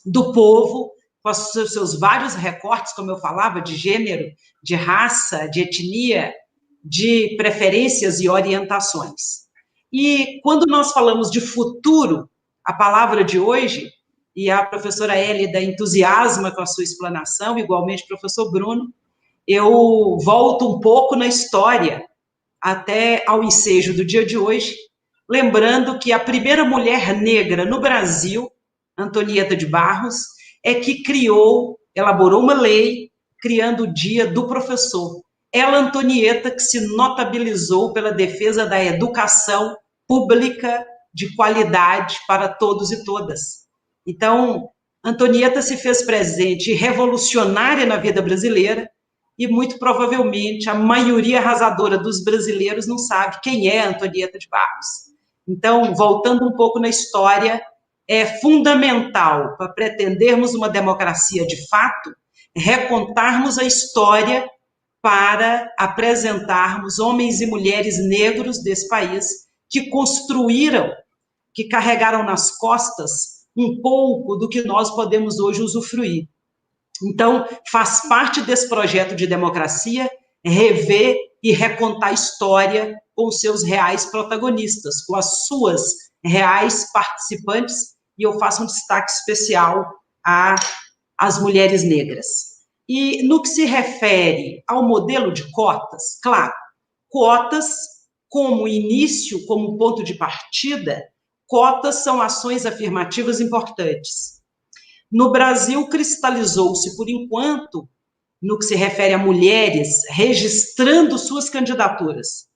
do povo, com os seus vários recortes, como eu falava, de gênero, de raça, de etnia, de preferências e orientações. E quando nós falamos de futuro, a palavra de hoje, e a professora Hélida entusiasma com a sua explanação, igualmente o professor Bruno, eu volto um pouco na história, até ao ensejo do dia de hoje, lembrando que a primeira mulher negra no Brasil, Antonieta de Barros, é que elaborou uma lei, criando o Dia do Professor. Ela, Antonieta, que se notabilizou pela defesa da educação pública de qualidade para todos e todas. Então, Antonieta se fez presente e revolucionária na vida brasileira, e muito provavelmente a maioria arrasadora dos brasileiros não sabe quem é Antonieta de Barros. Então, voltando um pouco na história, é fundamental para pretendermos uma democracia de fato, recontarmos a história para apresentarmos homens e mulheres negros desse país que construíram, que carregaram nas costas um pouco do que nós podemos hoje usufruir. Então, faz parte desse projeto de democracia rever e recontar a história com os seus reais protagonistas, com as suas reais participantes, e eu faço um destaque especial às mulheres negras. E no que se refere ao modelo de cotas, claro, cotas como início, como ponto de partida, cotas são ações afirmativas importantes. No Brasil, cristalizou-se, por enquanto, no que se refere a mulheres registrando suas candidaturas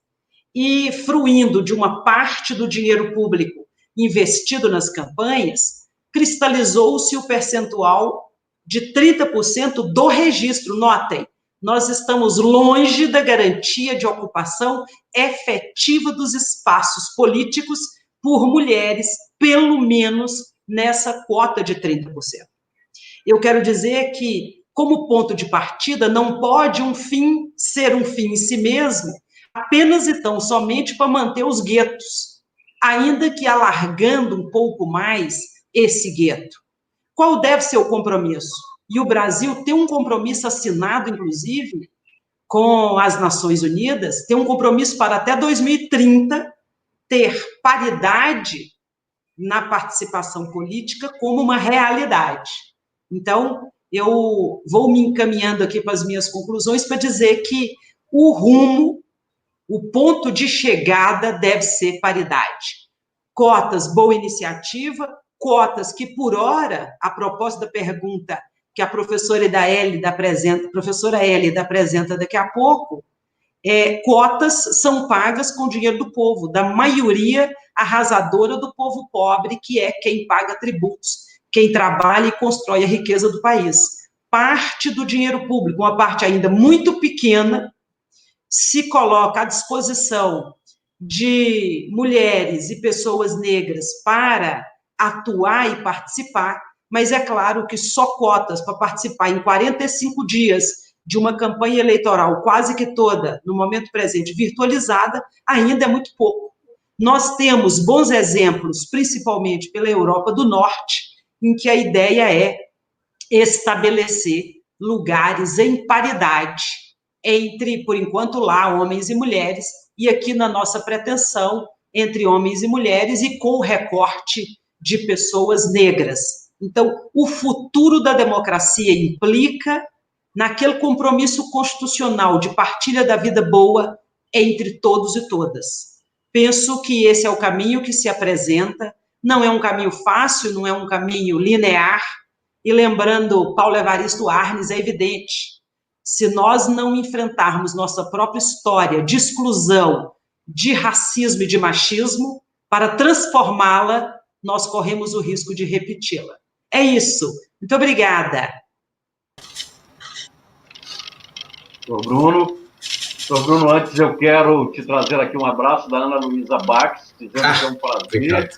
e fruindo de uma parte do dinheiro público investido nas campanhas, cristalizou-se o percentual de 30% do registro. Notem, nós estamos longe da garantia de ocupação efetiva dos espaços políticos por mulheres, pelo menos nessa quota de 30%. Eu quero dizer que, como ponto de partida, não pode um fim ser um fim em si mesmo, apenas e tão somente para manter os guetos, ainda que alargando um pouco mais esse gueto. Qual deve ser o compromisso? E o Brasil tem um compromisso assinado, inclusive, com as Nações Unidas, tem um compromisso para até 2030 ter paridade na participação política como uma realidade. Então, eu vou me encaminhando aqui para as minhas conclusões para dizer que o rumo, o ponto de chegada deve ser paridade. Cotas, boa iniciativa, cotas que, por hora, a propósito da pergunta que a professora Hélida apresenta daqui a pouco, cotas são pagas com dinheiro do povo, da maioria arrasadora do povo pobre, que é quem paga tributos, quem trabalha e constrói a riqueza do país. Parte do dinheiro público, uma parte ainda muito pequena, se coloca à disposição de mulheres e pessoas negras para atuar e participar, mas é claro que só cotas para participar em 45 dias de uma campanha eleitoral quase que toda, no momento presente, virtualizada, ainda é muito pouco. Nós temos bons exemplos, principalmente pela Europa do Norte, em que a ideia é estabelecer lugares em paridade entre, por enquanto lá, homens e mulheres, e aqui na nossa pretensão, entre homens e mulheres, e com o recorte de pessoas negras. Então, o futuro da democracia implica naquele compromisso constitucional de partilha da vida boa entre todos e todas. Penso que esse é o caminho que se apresenta, não é um caminho fácil, não é um caminho linear, e lembrando Paulo Evaristo Arnes, é evidente, se nós não enfrentarmos nossa própria história de exclusão, de racismo e de machismo, para transformá-la, nós corremos o risco de repeti-la. É isso. Muito obrigada. Doutor Bruno. Então, Bruno, antes eu quero te trazer aqui um abraço da Ana Luísa Bax, dizendo que é um prazer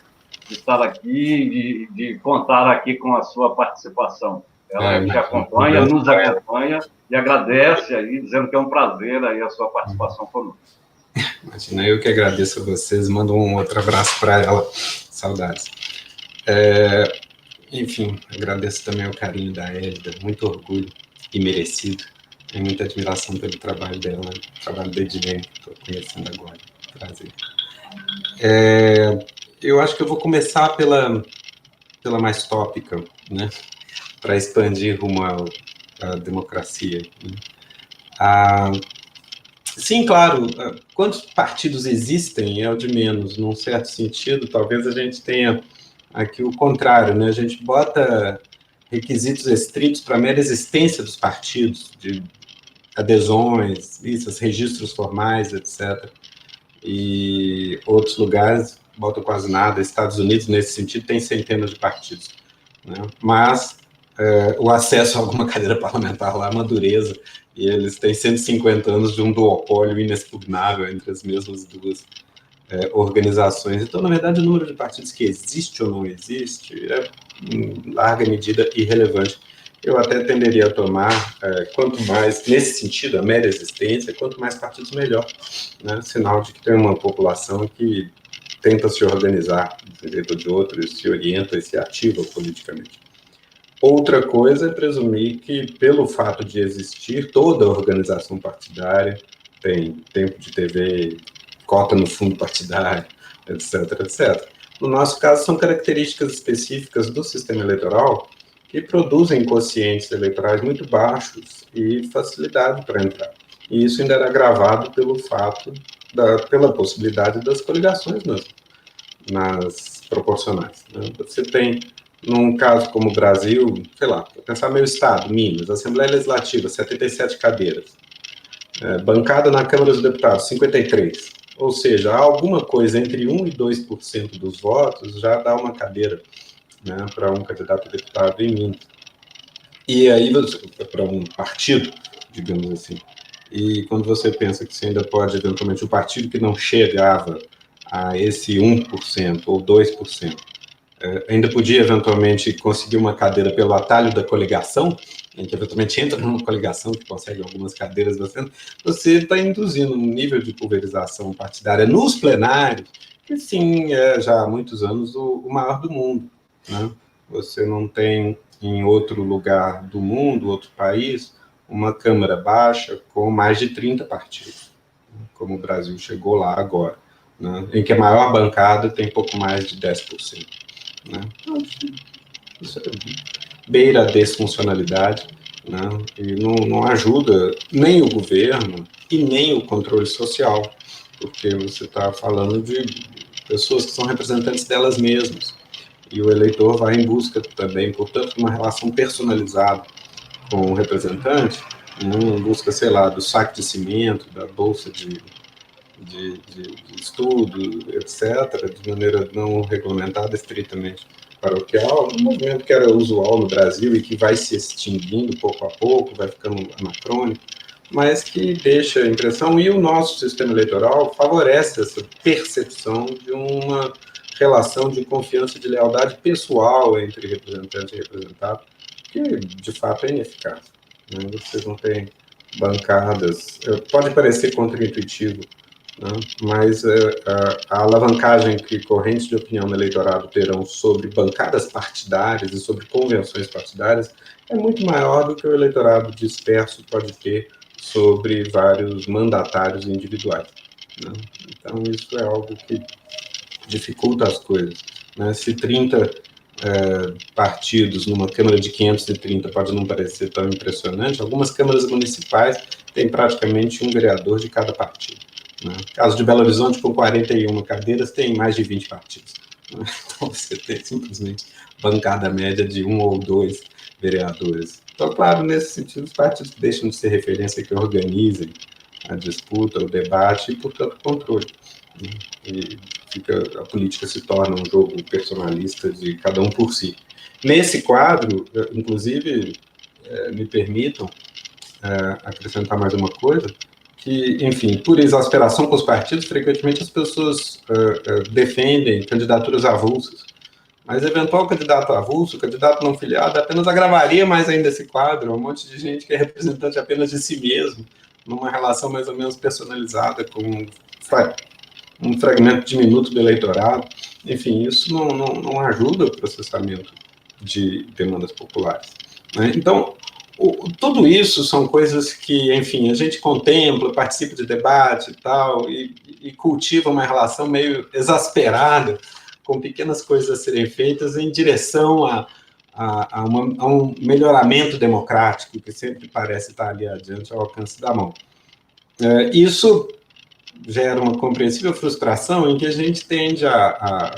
estar aqui, de contar aqui com a sua participação. Ela te acompanha, nos acompanha e agradece aí, dizendo que é um prazer aí a sua participação conosco. Imagina, eu que agradeço a vocês, mando um outro abraço para ela, saudades. Enfim, agradeço também o carinho da Hélida, muito orgulho e merecido. Tenho muita admiração pelo trabalho dela, o trabalho da Edilene, que estou conhecendo agora. Prazer. Eu acho que eu vou começar pela mais tópica, né? Para expandir rumo à democracia. Né? Sim, claro, quantos partidos existem é o de menos, num certo sentido, talvez a gente tenha aqui o contrário, né? A gente bota requisitos estritos para a mera existência dos partidos, de adesões, listas, registros formais, etc. E outros lugares botam quase nada. Estados Unidos, nesse sentido, tem centenas de partidos. Né? Mas o acesso a alguma cadeira parlamentar lá é uma dureza, e eles têm 150 anos de um duopólio inexpugnável entre as mesmas duas organizações. Então, na verdade, o número de partidos que existe ou não existe é, em larga medida, irrelevante. Eu até tenderia a tomar, quanto mais, nesse sentido, a mera existência, quanto mais partidos, melhor. Né? Sinal de que tem uma população que tenta se organizar de um jeito ou de outro, e se orienta e se ativa politicamente. Outra coisa é presumir que, pelo fato de existir, toda organização partidária tem tempo de TV, cota no fundo partidário, etc., etc. No nosso caso, são características específicas do sistema eleitoral que produzem quocientes eleitorais muito baixos e facilidade para entrar. E isso ainda era agravado pelo fato, pela possibilidade das coligações nas proporcionais. Né? Você tem, num caso como o Brasil, sei lá, vou pensar meu estado, Minas, Assembleia Legislativa, 77 cadeiras, bancada na Câmara dos Deputados, 53, ou seja, alguma coisa entre 1% e 2% dos votos já dá uma cadeira, né, para um candidato a deputado em Minas. E aí, para um partido, digamos assim. E quando você pensa que você ainda pode, eventualmente, um partido que não chegava a esse 1% ou 2%, ainda podia, eventualmente, conseguir uma cadeira pelo atalho da coligação, em que, eventualmente, entra numa coligação que consegue algumas cadeiras, você está induzindo um nível de pulverização partidária nos plenários, que, sim, é já há muitos anos o maior do mundo. Né? Você não tem, em outro lugar do mundo, outro país, uma Câmara baixa com mais de 30 partidos, como o Brasil chegou lá agora, né? Em que a maior bancada tem pouco mais de 10%. Né? Então, isso beira a desfuncionalidade, né? E não ajuda nem o governo e nem o controle social, porque você está falando de pessoas que são representantes delas mesmas. E o eleitor vai em busca também, portanto, de uma relação personalizada com o representante, não em busca, sei lá, do saco de cimento, da bolsa de estudo, etc., de maneira não regulamentada, estritamente paroquial, um movimento que era usual no Brasil e que vai se extinguindo pouco a pouco, vai ficando anacrônico, mas que deixa a impressão, e o nosso sistema eleitoral favorece essa percepção de uma relação de confiança e de lealdade pessoal entre representante e representado, que, de fato, é ineficaz. Né? Vocês não têm bancadas, pode parecer contraintuitivo, né? Mas a alavancagem que correntes de opinião no eleitorado terão sobre bancadas partidárias e sobre convenções partidárias é muito maior do que o eleitorado disperso pode ter sobre vários mandatários individuais. Né? Então, isso é algo que dificulta as coisas. Né? Se 30 partidos numa Câmara de 530 pode não parecer tão impressionante, algumas câmaras municipais têm praticamente um vereador de cada partido. Né? No caso de Belo Horizonte, com 41 cadeiras, tem mais de 20 partidos. Né? Então, você tem simplesmente bancada média de 1 ou 2 vereadores. Então, claro, nesse sentido, os partidos deixam de ser referência que organizem a disputa, o debate e, portanto, o controle. Né? E a política se torna um jogo personalista de cada um por si. Nesse quadro, inclusive, me permitam acrescentar mais uma coisa, que, enfim, por exasperação com os partidos, frequentemente as pessoas defendem candidaturas avulsas. Mas eventual candidato avulso, candidato não filiado, apenas agravaria mais ainda esse quadro. Um monte de gente que é representante apenas de si mesmo, numa relação mais ou menos personalizada com um fragmento diminuto do eleitorado. Enfim, isso não ajuda o processamento de demandas populares, né? Então, tudo isso são coisas que, enfim, a gente contempla, participa de debate e tal, e cultiva uma relação meio exasperada com pequenas coisas a serem feitas em direção a um melhoramento democrático que sempre parece estar ali adiante, ao alcance da mão. Isso gera uma compreensível frustração em que a gente tende a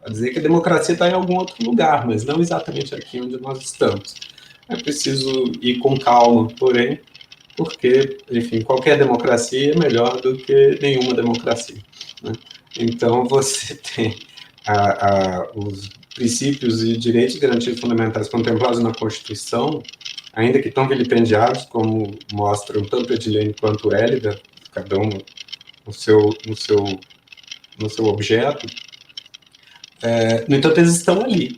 dizer que a democracia está em algum outro lugar, mas não exatamente aqui onde nós estamos. É preciso ir com calma, porém, porque, enfim, qualquer democracia é melhor do que nenhuma democracia, né? Então, você tem os princípios e direitos e garantias fundamentais contemplados na Constituição, ainda que tão vilipendiados, como mostram tanto Edilene quanto Hélida, cada um no seu objeto. No entanto, eles estão ali,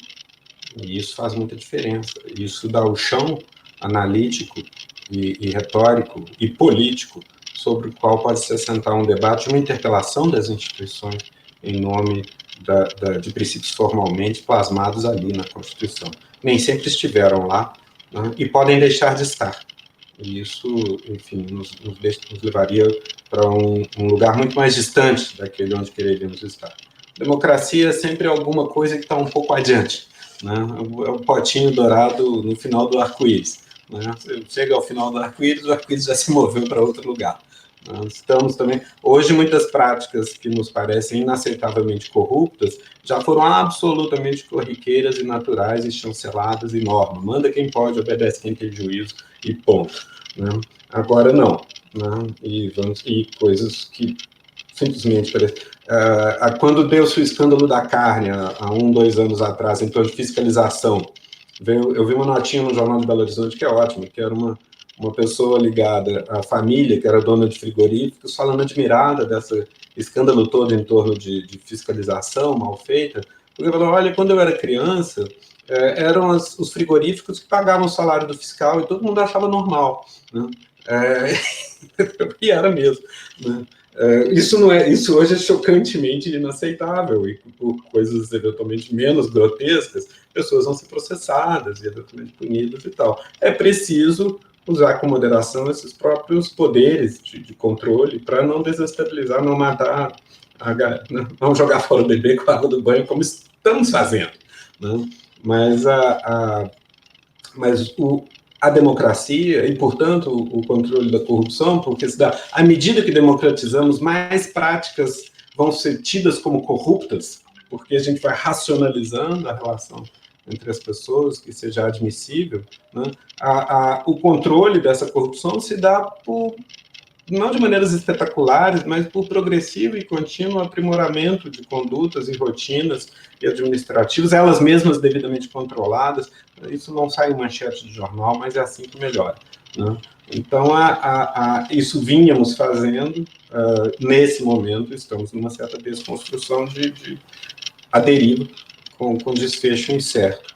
e isso faz muita diferença. Isso dá o chão analítico e retórico e político sobre o qual pode se assentar um debate, uma interpelação das instituições em nome de princípios formalmente plasmados ali na Constituição. Nem sempre estiveram lá, né, e podem deixar de estar. E isso, enfim, nos levaria para um lugar muito mais distante daquele onde quereríamos estar. Democracia é sempre alguma coisa que está um pouco adiante, né? É o potinho dourado no final do arco-íris, né? Você chega ao final do arco-íris, o arco-íris já se moveu para outro lugar. Nós estamos também... Hoje, muitas práticas que nos parecem inaceitavelmente corruptas já foram absolutamente corriqueiras e naturais e chanceladas em norma. Manda quem pode, obedece quem tem juízo e ponto, né? Agora, não, né? E coisas que simplesmente parecem... quando deu-se o escândalo da carne, há 2 anos atrás, em torno de fiscalização, eu vi uma notinha no Jornal de Belo Horizonte que é ótima, que era uma pessoa ligada à família, que era dona de frigoríficos, falando admirada desse escândalo todo em torno de fiscalização mal feita, porque falou, olha, quando eu era criança, eram os frigoríficos que pagavam o salário do fiscal e todo mundo achava normal, né? E era mesmo, né? Isso hoje é chocantemente inaceitável, e por coisas eventualmente menos grotescas, pessoas vão ser processadas e eventualmente punidas e tal. É preciso usar com moderação esses próprios poderes de controle para não desestabilizar, não matar, não jogar fora o bebê com a água do banho, como estamos fazendo, né? Mas a democracia e, portanto, o controle da corrupção, porque à medida que democratizamos, mais práticas vão ser tidas como corruptas, porque a gente vai racionalizando a relação entre as pessoas, que seja admissível, né? O controle dessa corrupção se dá não de maneiras espetaculares, mas por progressivo e contínuo aprimoramento de condutas e rotinas e administrativas, elas mesmas devidamente controladas. Isso não sai em manchete de jornal, mas é assim que melhora, né? Então, isso vínhamos fazendo, nesse momento, estamos numa certa desconstrução a deriva, com desfecho incerto.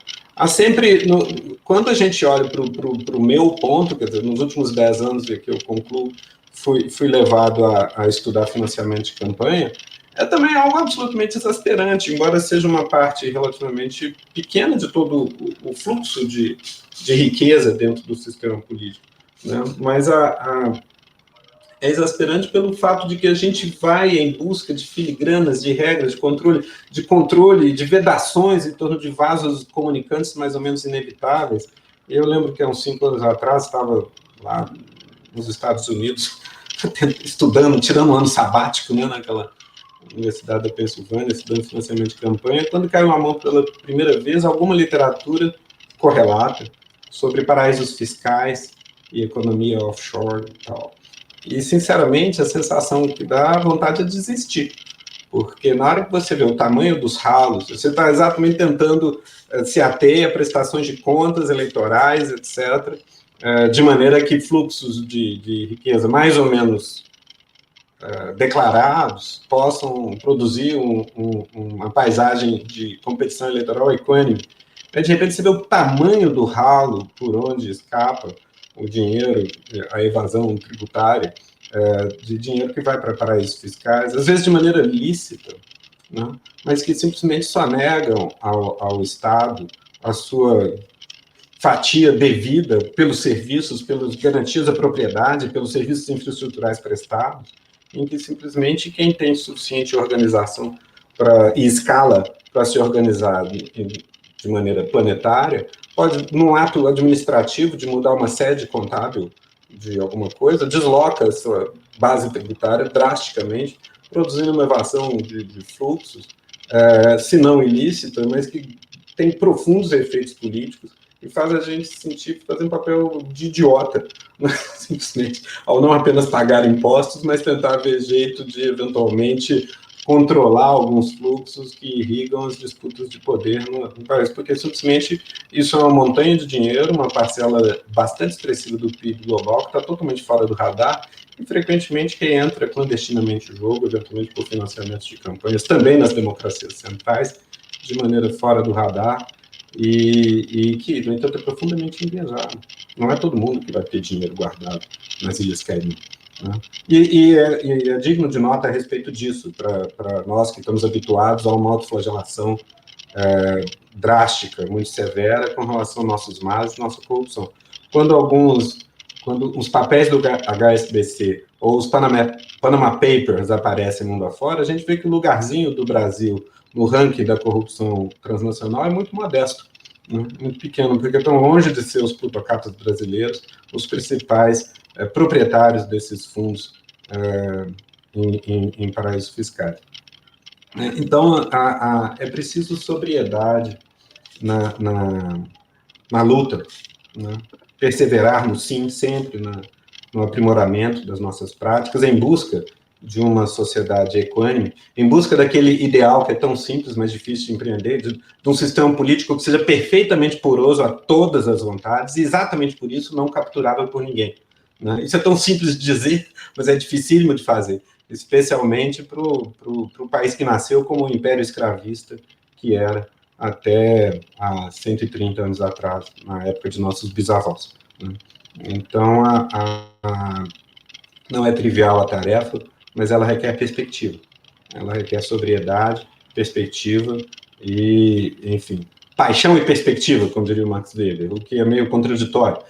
Quando a gente olha para o meu ponto, quer dizer, nos últimos 10 anos que eu concluo, fui levado a estudar financiamento de campanha, é também algo absolutamente exasperante, embora seja uma parte relativamente pequena de todo o fluxo de riqueza dentro do sistema político, né? Mas é exasperante pelo fato de que a gente vai em busca de filigranas, de regras, de controle, de vedações em torno de vasos comunicantes mais ou menos inevitáveis. Eu lembro que há uns 5 anos atrás estava lá nos Estados Unidos estudando, tirando um ano sabático, né, naquela Universidade da Pensilvânia, estudando financiamento de campanha, quando caiu na mão pela primeira vez alguma literatura correlata sobre paraísos fiscais e economia offshore e tal. E, sinceramente, a sensação que dá vontade de desistir, porque na hora que você vê o tamanho dos ralos, você está exatamente tentando se ater a prestações de contas eleitorais, etc., de maneira que fluxos de riqueza mais ou menos declarados possam produzir uma paisagem de competição eleitoral equânime. De repente, você vê o tamanho do ralo por onde escapa o dinheiro, a evasão tributária, de dinheiro que vai para paraísos fiscais, às vezes de maneira lícita, né? Mas que simplesmente só negam ao Estado a sua fatia devida pelos serviços, pelas garantias da propriedade, pelos serviços infraestruturais prestados, em que simplesmente quem tem suficiente organização e escala para se organizar de maneira planetária, pode, num ato administrativo de mudar uma sede contábil de alguma coisa, desloca a sua base tributária drasticamente, produzindo uma evasão de fluxos, se não ilícita, mas que tem profundos efeitos políticos e faz a gente se sentir fazer um papel de idiota, né? Simplesmente, ao não apenas pagar impostos, mas tentar ver jeito de, eventualmente, controlar alguns fluxos que irrigam as disputas de poder no país, porque simplesmente isso é uma montanha de dinheiro, uma parcela bastante expressiva do PIB global, que está totalmente fora do radar, e frequentemente quem entra clandestinamente no jogo, eventualmente por financiamentos de campanhas, também nas democracias centrais, de maneira fora do radar, e que, no entanto, é profundamente enviesado. Não é todo mundo que vai ter dinheiro guardado nas Ilhas Caimã, né? E é digno de nota a respeito disso, para nós que estamos habituados a uma autoflagelação drástica, muito severa, com relação aos nossos males e nossa corrupção. Quando os papéis do HSBC ou os Panama Papers aparecem mundo afora, a gente vê que o lugarzinho do Brasil no ranking da corrupção transnacional é muito modesto, né? Muito pequeno, porque estão longe de ser os plutocratas brasileiros, os principais proprietários desses fundos em paraísos fiscais. Então, é preciso sobriedade na luta, né? Perseverarmos, sim, sempre no aprimoramento das nossas práticas, em busca de uma sociedade equânime, em busca daquele ideal que é tão simples, mas difícil de empreender, de um sistema político que seja perfeitamente poroso a todas as vontades, e exatamente por isso não capturável por ninguém, né? Isso é tão simples de dizer, mas é dificílimo de fazer, especialmente para o país que nasceu como um império escravista, que era até há 130 anos atrás, na época de nossos bisavós, né? Então, não é trivial a tarefa, mas ela requer perspectiva. Ela requer sobriedade, perspectiva e, enfim, paixão e perspectiva, como diria o Max Weber, o que é meio contraditório.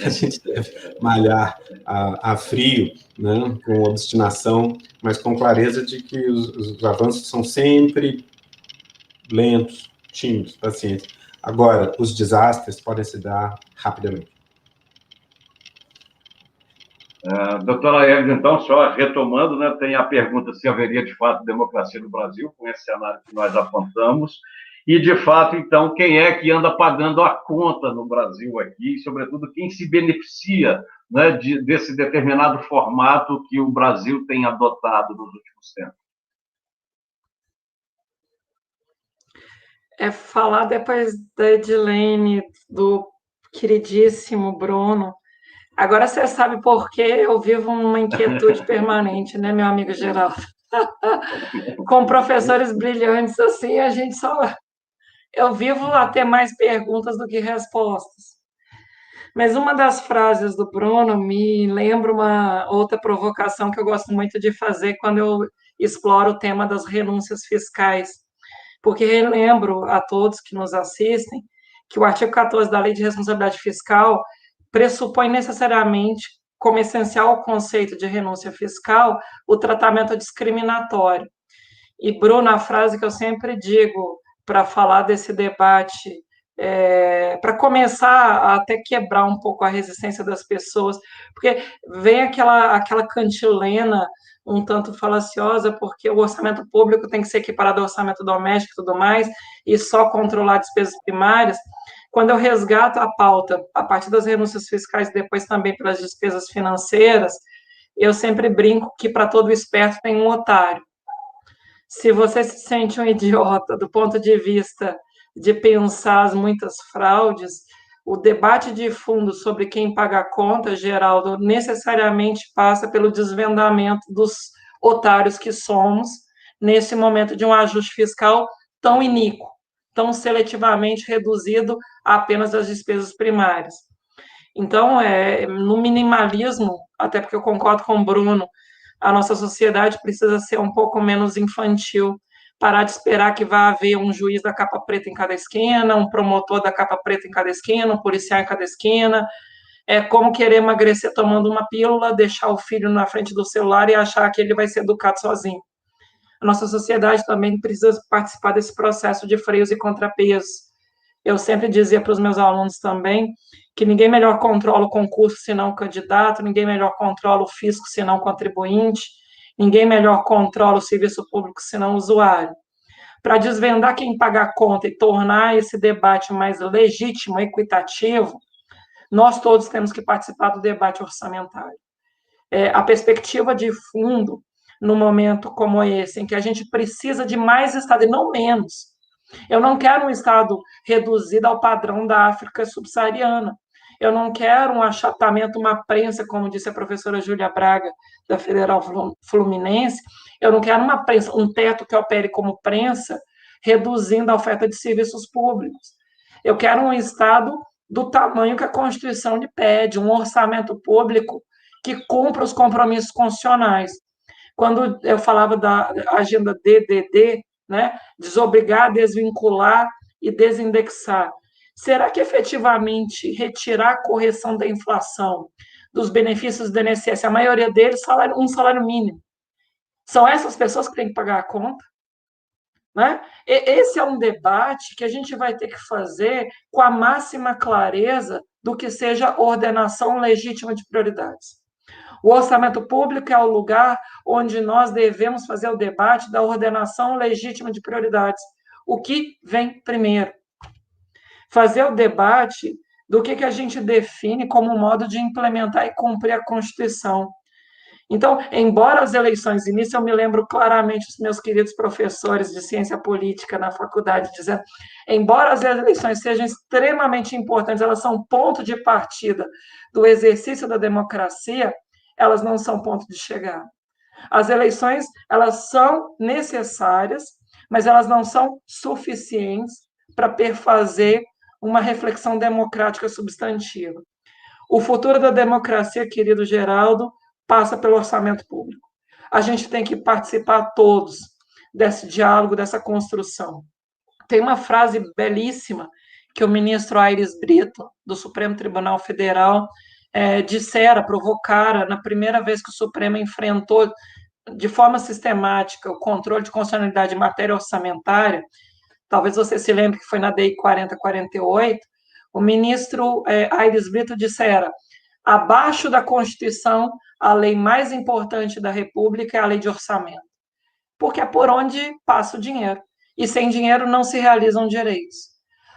A gente deve malhar a frio, né, com obstinação, mas com clareza de que os avanços são sempre lentos, tímidos, pacientes. Agora, os desastres podem se dar rapidamente. Doutora Eves, então, só retomando, né, tem a pergunta se haveria, de fato, democracia no Brasil, com esse cenário que nós apontamos, e, de fato, então, quem é que anda pagando a conta no Brasil aqui, e, sobretudo, quem se beneficia, né, desse determinado formato que o Brasil tem adotado nos últimos tempos? Falar depois da Edilene, do queridíssimo Bruno. Agora você sabe por que eu vivo uma inquietude permanente, né, meu amigo Geraldo? Com professores brilhantes assim, eu vivo a ter mais perguntas do que respostas. Mas uma das frases do Bruno me lembra uma outra provocação que eu gosto muito de fazer quando eu exploro o tema das renúncias fiscais, porque relembro a todos que nos assistem que o artigo 14 da Lei de Responsabilidade Fiscal pressupõe necessariamente, como essencial ao conceito de renúncia fiscal, o tratamento discriminatório. E, Bruno, a frase que eu sempre digo para falar desse debate, para começar a até quebrar um pouco a resistência das pessoas, porque vem aquela cantilena um tanto falaciosa, porque o orçamento público tem que ser equiparado ao orçamento doméstico e tudo mais, e só controlar despesas primárias. Quando eu resgato a pauta, a partir das renúncias fiscais e depois também pelas despesas financeiras, eu sempre brinco que para todo esperto tem um otário. Se você se sente um idiota do ponto de vista de pensar as muitas fraudes, o debate de fundo sobre quem paga a conta, Geraldo, necessariamente passa pelo desvendamento dos otários que somos nesse momento de um ajuste fiscal tão iníquo, tão seletivamente reduzido a apenas as despesas primárias. Então, no minimalismo, até porque eu concordo com o Bruno, a nossa sociedade precisa ser um pouco menos infantil, parar de esperar que vá haver um juiz da capa preta em cada esquina, um promotor da capa preta em cada esquina, um policial em cada esquina. É como querer emagrecer tomando uma pílula, deixar o filho na frente do celular e achar que ele vai ser educado sozinho. A nossa sociedade também precisa participar desse processo de freios e contrapesos. Eu sempre dizia para os meus alunos também que ninguém melhor controla o concurso senão o candidato, ninguém melhor controla o fisco senão o contribuinte, ninguém melhor controla o serviço público senão o usuário. Para desvendar quem paga a conta e tornar esse debate mais legítimo, equitativo, nós todos temos que participar do debate orçamentário. A perspectiva de fundo, num momento como esse, em que a gente precisa de mais Estado e não menos. Eu não quero um Estado reduzido ao padrão da África subsaariana. Eu não quero um achatamento, uma prensa, como disse a professora Júlia Braga, da Federal Fluminense. Eu não quero uma prensa, um teto que opere como prensa, reduzindo a oferta de serviços públicos. Eu quero um Estado do tamanho que a Constituição lhe pede, um orçamento público que cumpra os compromissos constitucionais. Quando eu falava da agenda DDD, né, desobrigar, desvincular e desindexar, será que efetivamente retirar a correção da inflação dos benefícios do INSS, a maioria deles, um salário mínimo, são essas pessoas que têm que pagar a conta? Né? Esse é um debate que a gente vai ter que fazer com a máxima clareza do que seja ordenação legítima de prioridades. O orçamento público é o lugar onde nós devemos fazer o debate da ordenação legítima de prioridades. O que vem primeiro? Fazer o debate do que a gente define como modo de implementar e cumprir a Constituição. Então, embora as eleições início, eu me lembro claramente dos meus queridos professores de ciência política na faculdade dizendo, embora as eleições sejam extremamente importantes, elas são ponto de partida do exercício da democracia, elas não são ponto de chegada. As eleições, elas são necessárias, mas elas não são suficientes para perfazer uma reflexão democrática substantiva. O futuro da democracia, querido Geraldo, passa pelo orçamento público. A gente tem que participar todos desse diálogo, dessa construção. Tem uma frase belíssima que o ministro Aires Brito, do Supremo Tribunal Federal, provocara, na primeira vez que o Supremo enfrentou de forma sistemática o controle de constitucionalidade em matéria orçamentária, talvez você se lembre que foi na DI 4048, o ministro Aires Brito dissera, abaixo da Constituição, a lei mais importante da República é a lei de orçamento, porque é por onde passa o dinheiro, e sem dinheiro não se realizam direitos.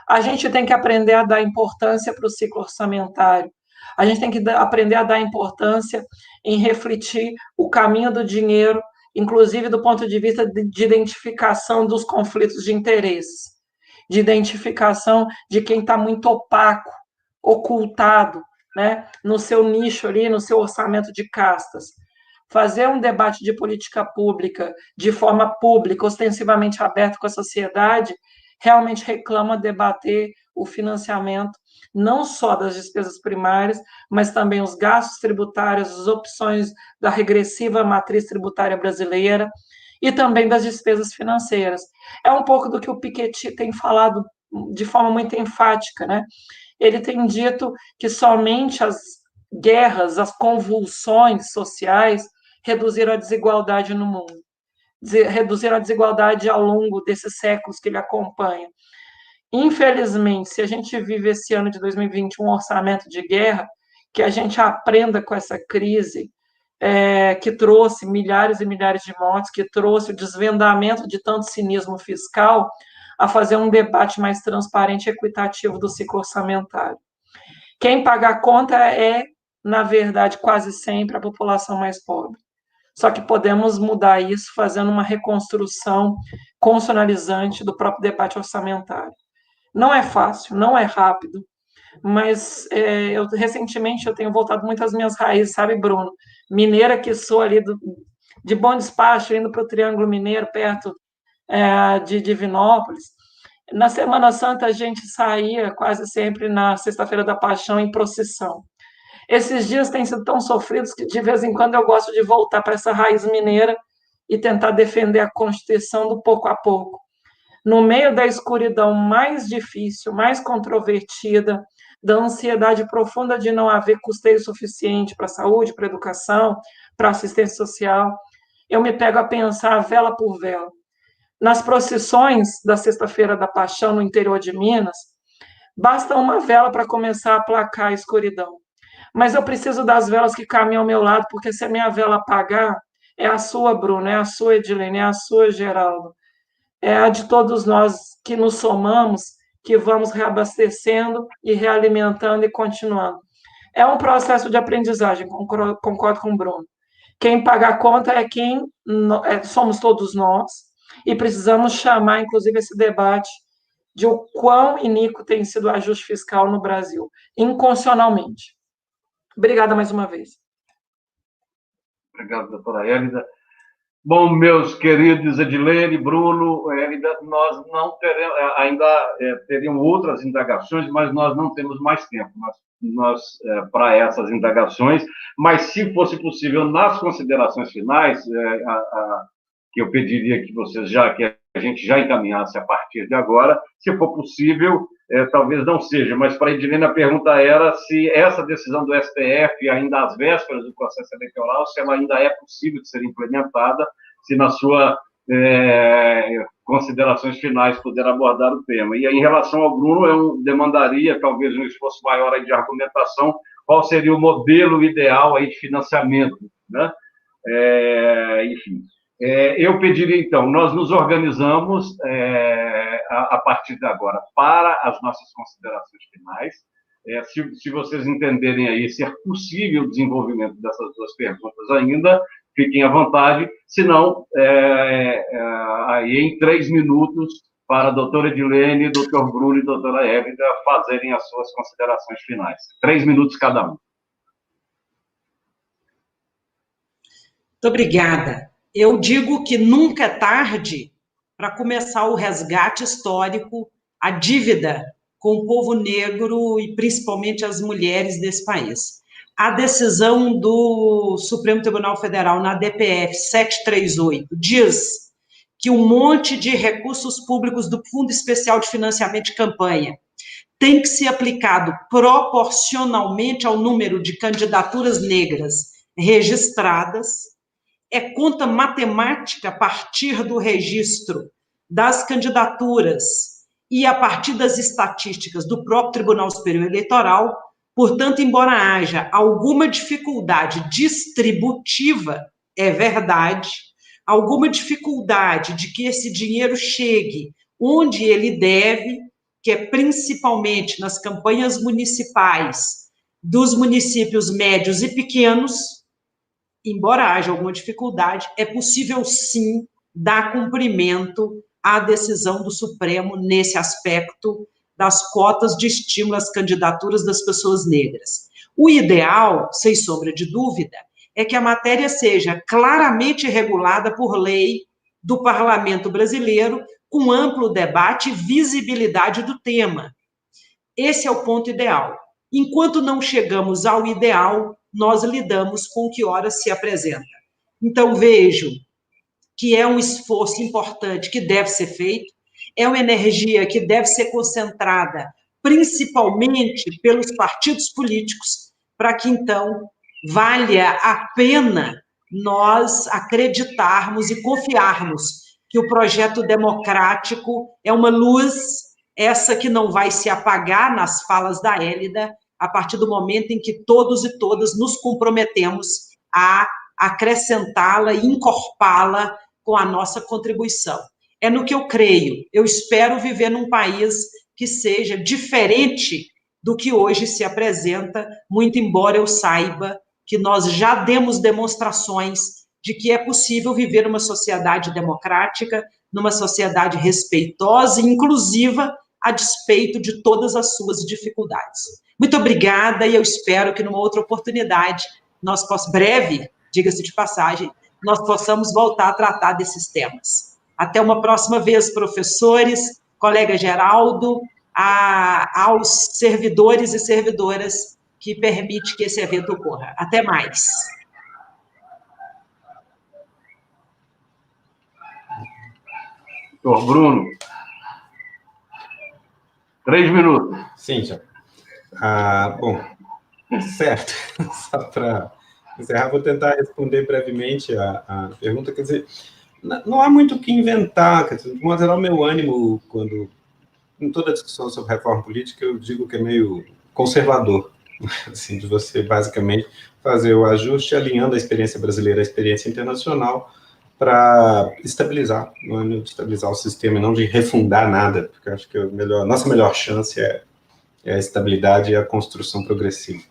A gente tem que aprender a dar importância para o ciclo orçamentário, a gente tem que aprender a dar importância em refletir o caminho do dinheiro, inclusive do ponto de vista de identificação dos conflitos de interesses, de identificação de quem está muito opaco, ocultado, né, no seu nicho ali, no seu orçamento de castas. Fazer um debate de política pública de forma pública, ostensivamente aberto com a sociedade, realmente reclama debater o financiamento não só das despesas primárias, mas também os gastos tributários, as opções da regressiva matriz tributária brasileira e também das despesas financeiras. É um pouco do que o Piketty tem falado de forma muito enfática, né? Ele tem dito que somente as guerras, as convulsões sociais reduziram a desigualdade no mundo, reduziram a desigualdade ao longo desses séculos que ele acompanha. Infelizmente, se a gente vive esse ano de 2020 um orçamento de guerra, que a gente aprenda com essa crise, que trouxe milhares e milhares de mortes, que trouxe o desvendamento de tanto cinismo fiscal, a fazer um debate mais transparente e equitativo do ciclo orçamentário. Quem paga a conta é, na verdade, quase sempre a população mais pobre. Só que podemos mudar isso fazendo uma reconstrução constitucionalizante do próprio debate orçamentário. Não é fácil, não é rápido, mas recentemente eu tenho voltado muito às minhas raízes, sabe, Bruno? Mineira que sou ali de Bom Despacho, indo para o Triângulo Mineiro, perto de Divinópolis. Na Semana Santa, a gente saía quase sempre na Sexta-feira da Paixão em procissão. Esses dias têm sido tão sofridos que, de vez em quando, eu gosto de voltar para essa raiz mineira e tentar defender a Constituição do pouco a pouco. No meio da escuridão mais difícil, mais controvertida, da ansiedade profunda de não haver custeio suficiente para a saúde, para a educação, para a assistência social, eu me pego a pensar vela por vela. Nas procissões da Sexta-feira da Paixão, no interior de Minas, basta uma vela para começar a aplacar a escuridão. Mas eu preciso das velas que caminham ao meu lado, porque se a minha vela apagar, é a sua, Bruno, é a sua, Edilene, é a sua, Geraldo, é a de todos nós que nos somamos, que vamos reabastecendo e realimentando e continuando. É um processo de aprendizagem, concordo com o Bruno. Quem paga a conta somos todos nós, e precisamos chamar, inclusive, esse debate de o quão iníquo tem sido o ajuste fiscal no Brasil, inconstitucionalmente. Obrigada mais uma vez. Obrigado, doutora Hélida. Bom, meus queridos Edilene, Bruno, Hélida, nós não teremos, ainda teriam outras indagações, mas nós não temos mais tempo para essas indagações, mas se fosse possível, nas considerações finais, que eu pediria que a gente já encaminhasse a partir de agora, se for possível, talvez não seja, mas para a Edilene a pergunta era se essa decisão do STF, ainda às vésperas do processo eleitoral, se ela ainda é possível de ser implementada, se na sua considerações finais puder abordar o tema. E aí, em relação ao Bruno, eu demandaria talvez um esforço maior aí de argumentação, qual seria o modelo ideal aí de financiamento, né? Enfim. Eu pediria, então, nós nos organizamos a partir de agora para as nossas considerações finais. Se vocês entenderem aí ser possível o desenvolvimento dessas duas perguntas ainda, fiquem à vontade. Se não, aí em 3 minutos, para a doutora Edilene, doutor Bruno e doutora Hélida fazerem as suas considerações finais. 3 minutos cada um. Muito obrigada. Eu digo que nunca é tarde para começar o resgate histórico, a dívida com o povo negro e principalmente as mulheres desse país. A decisão do Supremo Tribunal Federal na DPF 738 diz que um monte de recursos públicos do Fundo Especial de Financiamento de Campanha tem que ser aplicado proporcionalmente ao número de candidaturas negras registradas. É conta matemática a partir do registro das candidaturas e a partir das estatísticas do próprio Tribunal Superior Eleitoral. Portanto, embora haja alguma dificuldade distributiva, é verdade, alguma dificuldade de que esse dinheiro chegue onde ele deve, que é principalmente nas campanhas municipais dos municípios médios e pequenos, embora haja alguma dificuldade, é possível, sim, dar cumprimento à decisão do Supremo nesse aspecto das cotas de estímulo às candidaturas das pessoas negras. O ideal, sem sombra de dúvida, é que a matéria seja claramente regulada por lei do Parlamento brasileiro, com amplo debate e visibilidade do tema. Esse é o ponto ideal. Enquanto não chegamos ao ideal, nós lidamos com o que ora se apresenta. Então, vejo que é um esforço importante que deve ser feito, é uma energia que deve ser concentrada principalmente pelos partidos políticos, para que, então, valha a pena nós acreditarmos e confiarmos que o projeto democrático é uma luz, essa que não vai se apagar nas falas da Hélida, a partir do momento em que todos e todas nos comprometemos a acrescentá-la e encorpá-la com a nossa contribuição. É no que eu creio. Eu espero viver num país que seja diferente do que hoje se apresenta, muito embora eu saiba que nós já demos demonstrações de que é possível viver numa sociedade democrática, numa sociedade respeitosa e inclusiva, a despeito de todas as suas dificuldades. Muito obrigada, e eu espero que numa outra oportunidade, nós possamos, breve, diga-se de passagem, nós possamos voltar a tratar desses temas. Até uma próxima vez, professores, colega Geraldo, aos servidores e servidoras que permite que esse evento ocorra. Até mais. Doutor Bruno, 3 minutos. Sim, já. Bom, certo. Só para encerrar, vou tentar responder brevemente a pergunta. Quer dizer, não há muito o que inventar. Quer dizer, de modo geral, meu ânimo, quando em toda discussão sobre reforma política, eu digo que é meio conservador, assim, de você, basicamente, fazer o ajuste alinhando a experiência brasileira à experiência internacional para estabilizar, não é de estabilizar o sistema, e não de refundar nada, porque eu acho que a nossa melhor chance é a estabilidade e a construção progressiva.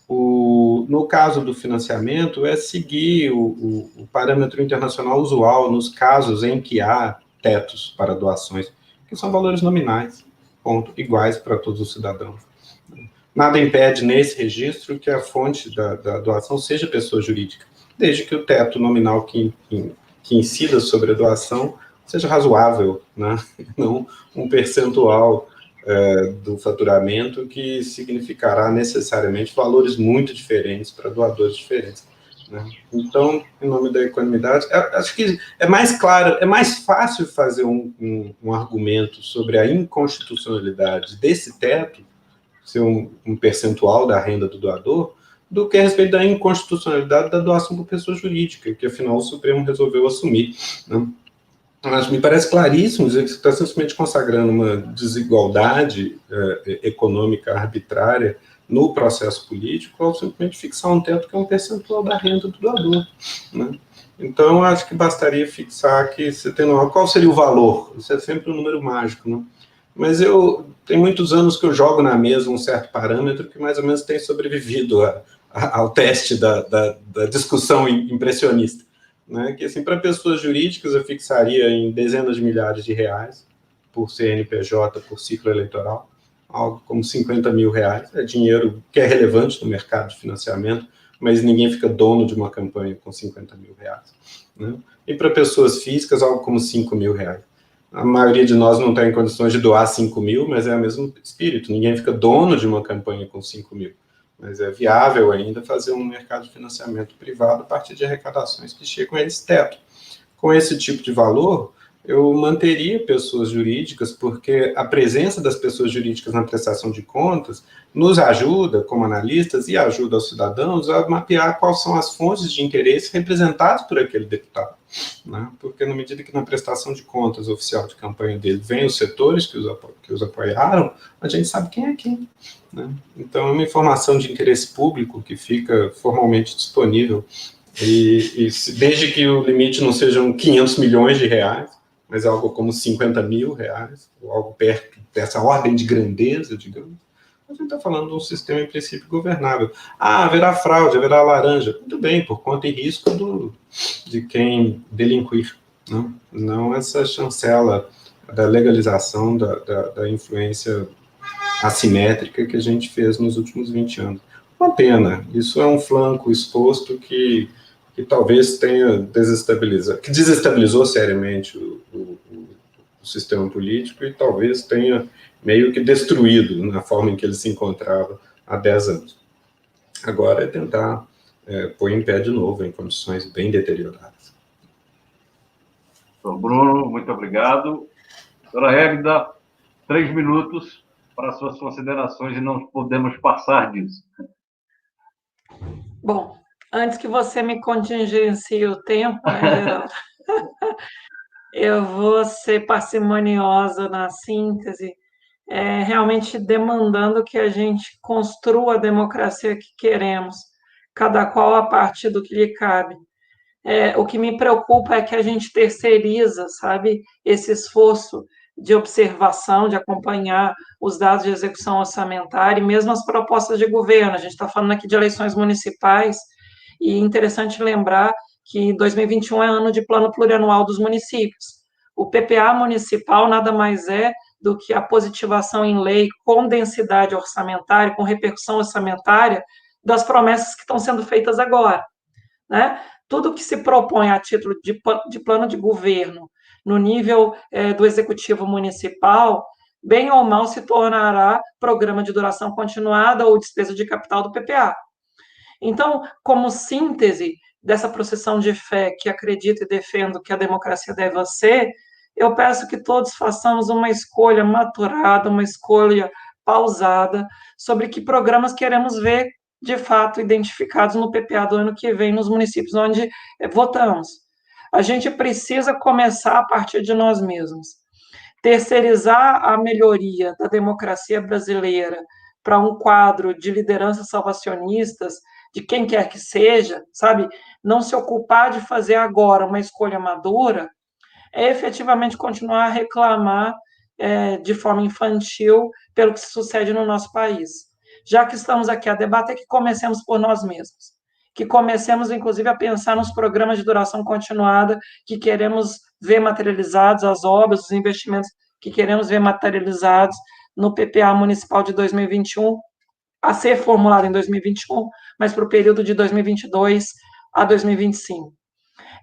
No caso do financiamento, é seguir o parâmetro internacional usual nos casos em que há tetos para doações, que são valores nominais, ponto, iguais para todos os cidadãos. Nada impede, nesse registro, que a fonte da doação seja pessoa jurídica, desde que o teto nominal que incida sobre a doação seja razoável, né? Não um percentual do faturamento que significará necessariamente valores muito diferentes para doadores diferentes, né? Então, em nome da equanimidade, acho que é mais claro, é mais fácil fazer um argumento sobre a inconstitucionalidade desse teto, ser um percentual da renda do doador, do que a respeito da inconstitucionalidade da doação por pessoa jurídica, que afinal o Supremo resolveu assumir, né? Mas me parece claríssimo dizer que você está simplesmente consagrando uma desigualdade econômica arbitrária no processo político ao simplesmente fixar um teto que é um percentual da renda do doador, né? Então, acho que bastaria fixar que você tem qual seria o valor. Isso é sempre um número mágico, né? Mas tem muitos anos que eu jogo na mesa um certo parâmetro que mais ou menos tem sobrevivido ao teste da discussão impressionista, né? Que, assim, para pessoas jurídicas eu fixaria em dezenas de milhares de reais por CNPJ, por ciclo eleitoral, algo como 50 mil reais. É dinheiro que é relevante no mercado de financiamento, mas ninguém fica dono de uma campanha com 50 mil reais, né? E para pessoas físicas, algo como 5 mil reais. A maioria de nós não está em condições de doar 5 mil, mas é o mesmo espírito. Ninguém fica dono de uma campanha com 5 mil. Mas é viável ainda fazer um mercado de financiamento privado a partir de arrecadações que chegam a esse teto. Com esse tipo de valor, eu manteria pessoas jurídicas, porque a presença das pessoas jurídicas na prestação de contas nos ajuda, como analistas, e ajuda os cidadãos a mapear quais são as fontes de interesse representadas por aquele deputado, né? Porque na medida que na prestação de contas oficial de campanha dele vem os setores que os apoiaram, a gente sabe quem é quem, né? Então, é uma informação de interesse público que fica formalmente disponível, desde que o limite não sejam 500 milhões de reais, mas algo como 50 mil reais, ou algo perto dessa ordem de grandeza, digamos, a gente está falando de um sistema, em princípio, governável. Haverá fraude, haverá laranja. Muito bem, por conta e risco de quem delinquir, né? Não essa chancela da legalização da influência assimétrica que a gente fez nos últimos 20 anos. Uma pena. Isso é um flanco exposto que talvez tenha desestabilizou seriamente o sistema político e talvez tenha meio que destruído na forma em que ele se encontrava há 10 anos. Agora é tentar pôr em pé de novo em condições bem deterioradas. Doutor Bruno, muito obrigado. Doutora Hélida, 3 minutos para suas considerações e não podemos passar disso. Bom, antes que você me contingencie o tempo, né, Geraldo? Eu vou ser parcimoniosa na síntese, realmente demandando que a gente construa a democracia que queremos, cada qual a partir do que lhe cabe. O que me preocupa é que a gente terceiriza, sabe, esse esforço de observação, de acompanhar os dados de execução orçamentária e mesmo as propostas de governo. A gente está falando aqui de eleições municipais e é interessante lembrar que 2021 é ano de plano plurianual dos municípios. O PPA municipal nada mais é do que a positivação em lei com densidade orçamentária, com repercussão orçamentária, das promessas que estão sendo feitas agora, né? Tudo que se propõe a título de plano de governo no nível do executivo municipal, bem ou mal se tornará programa de duração continuada ou despesa de capital do PPA. Então, como síntese dessa procissão de fé que acredito e defendo que a democracia deve ser, eu peço que todos façamos uma escolha maturada, uma escolha pausada sobre que programas queremos ver de fato identificados no PPA do ano que vem nos municípios onde votamos. A gente precisa começar a partir de nós mesmos. Terceirizar a melhoria da democracia brasileira para um quadro de lideranças salvacionistas, de quem quer que seja, sabe? Não se ocupar de fazer agora uma escolha madura, é efetivamente continuar a reclamar de forma infantil pelo que se sucede no nosso país. Já que estamos aqui a debater, que comecemos por nós mesmos. Que comecemos, inclusive, a pensar nos programas de duração continuada que queremos ver materializados, as obras, os investimentos que queremos ver materializados no PPA municipal de 2021, a ser formulado em 2021, mas para o período de 2022 a 2025.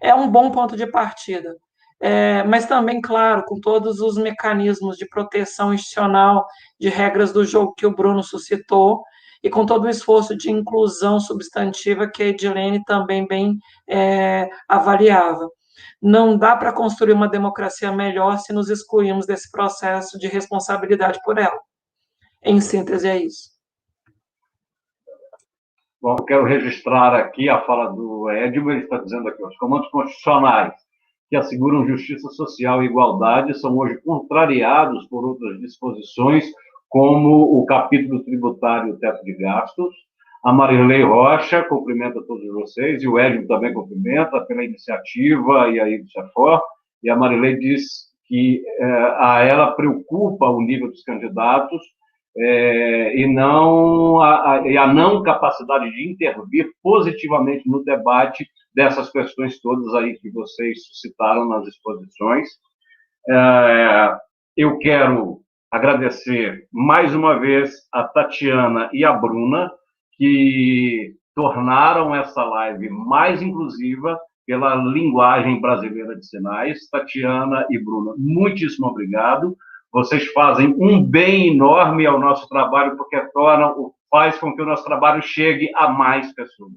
É um bom ponto de partida, mas também, claro, com todos os mecanismos de proteção institucional, de regras do jogo que o Bruno suscitou, e com todo o esforço de inclusão substantiva que a Edilene também bem avaliava. Não dá para construir uma democracia melhor se nos excluirmos desse processo de responsabilidade por ela. Em síntese, é isso. Bom, quero registrar aqui a fala do Edmo, ele está dizendo aqui, os comandos constitucionais que asseguram justiça social e igualdade são hoje contrariados por outras disposições, como o capítulo tributário e o teto de gastos. A Marilei Rocha cumprimenta todos vocês, e o Edmo também cumprimenta pela iniciativa e aí do CEFOR, e a Marilei diz que a ela preocupa o nível dos candidatos e a não capacidade de intervir positivamente no debate dessas questões todas aí que vocês suscitaram nas exposições. Eu quero agradecer mais uma vez a Tatiana e a Bruna, que tornaram essa live mais inclusiva pela linguagem brasileira de sinais. Tatiana e Bruna, muitíssimo obrigado. Vocês fazem um bem enorme ao nosso trabalho, porque faz com que o nosso trabalho chegue a mais pessoas.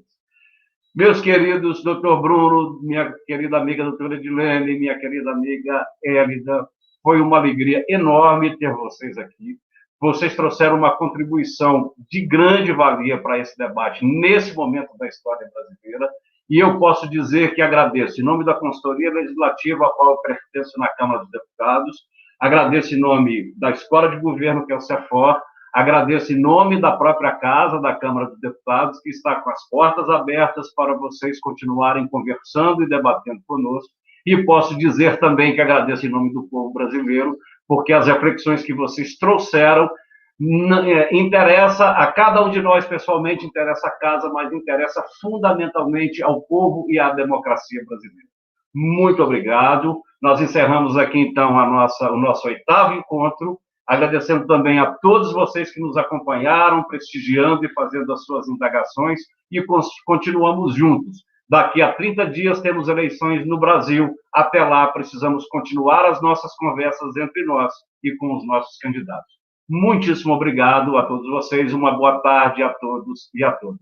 Meus queridos, doutor Bruno, minha querida amiga doutora Edilene, minha querida amiga Hélida, foi uma alegria enorme ter vocês aqui. Vocês trouxeram uma contribuição de grande valia para esse debate nesse momento da história brasileira, e eu posso dizer que agradeço em nome da Consultoria Legislativa, a qual eu pertenço na Câmara dos Deputados, agradeço em nome da Escola de Governo, que é o CEFOR, agradeço em nome da própria Casa, da Câmara dos Deputados, que está com as portas abertas para vocês continuarem conversando e debatendo conosco, e posso dizer também que agradeço em nome do povo brasileiro, porque as reflexões que vocês trouxeram interessa a cada um de nós pessoalmente, interessa a casa, mas interessa fundamentalmente ao povo e à democracia brasileira. Muito obrigado. Nós encerramos aqui, então, o nosso 8º encontro, agradecendo também a todos vocês que nos acompanharam, prestigiando e fazendo as suas indagações, e continuamos juntos. Daqui a 30 dias temos eleições no Brasil. Até lá, precisamos continuar as nossas conversas entre nós e com os nossos candidatos. Muitíssimo obrigado a todos vocês. Uma boa tarde a todos e a todas.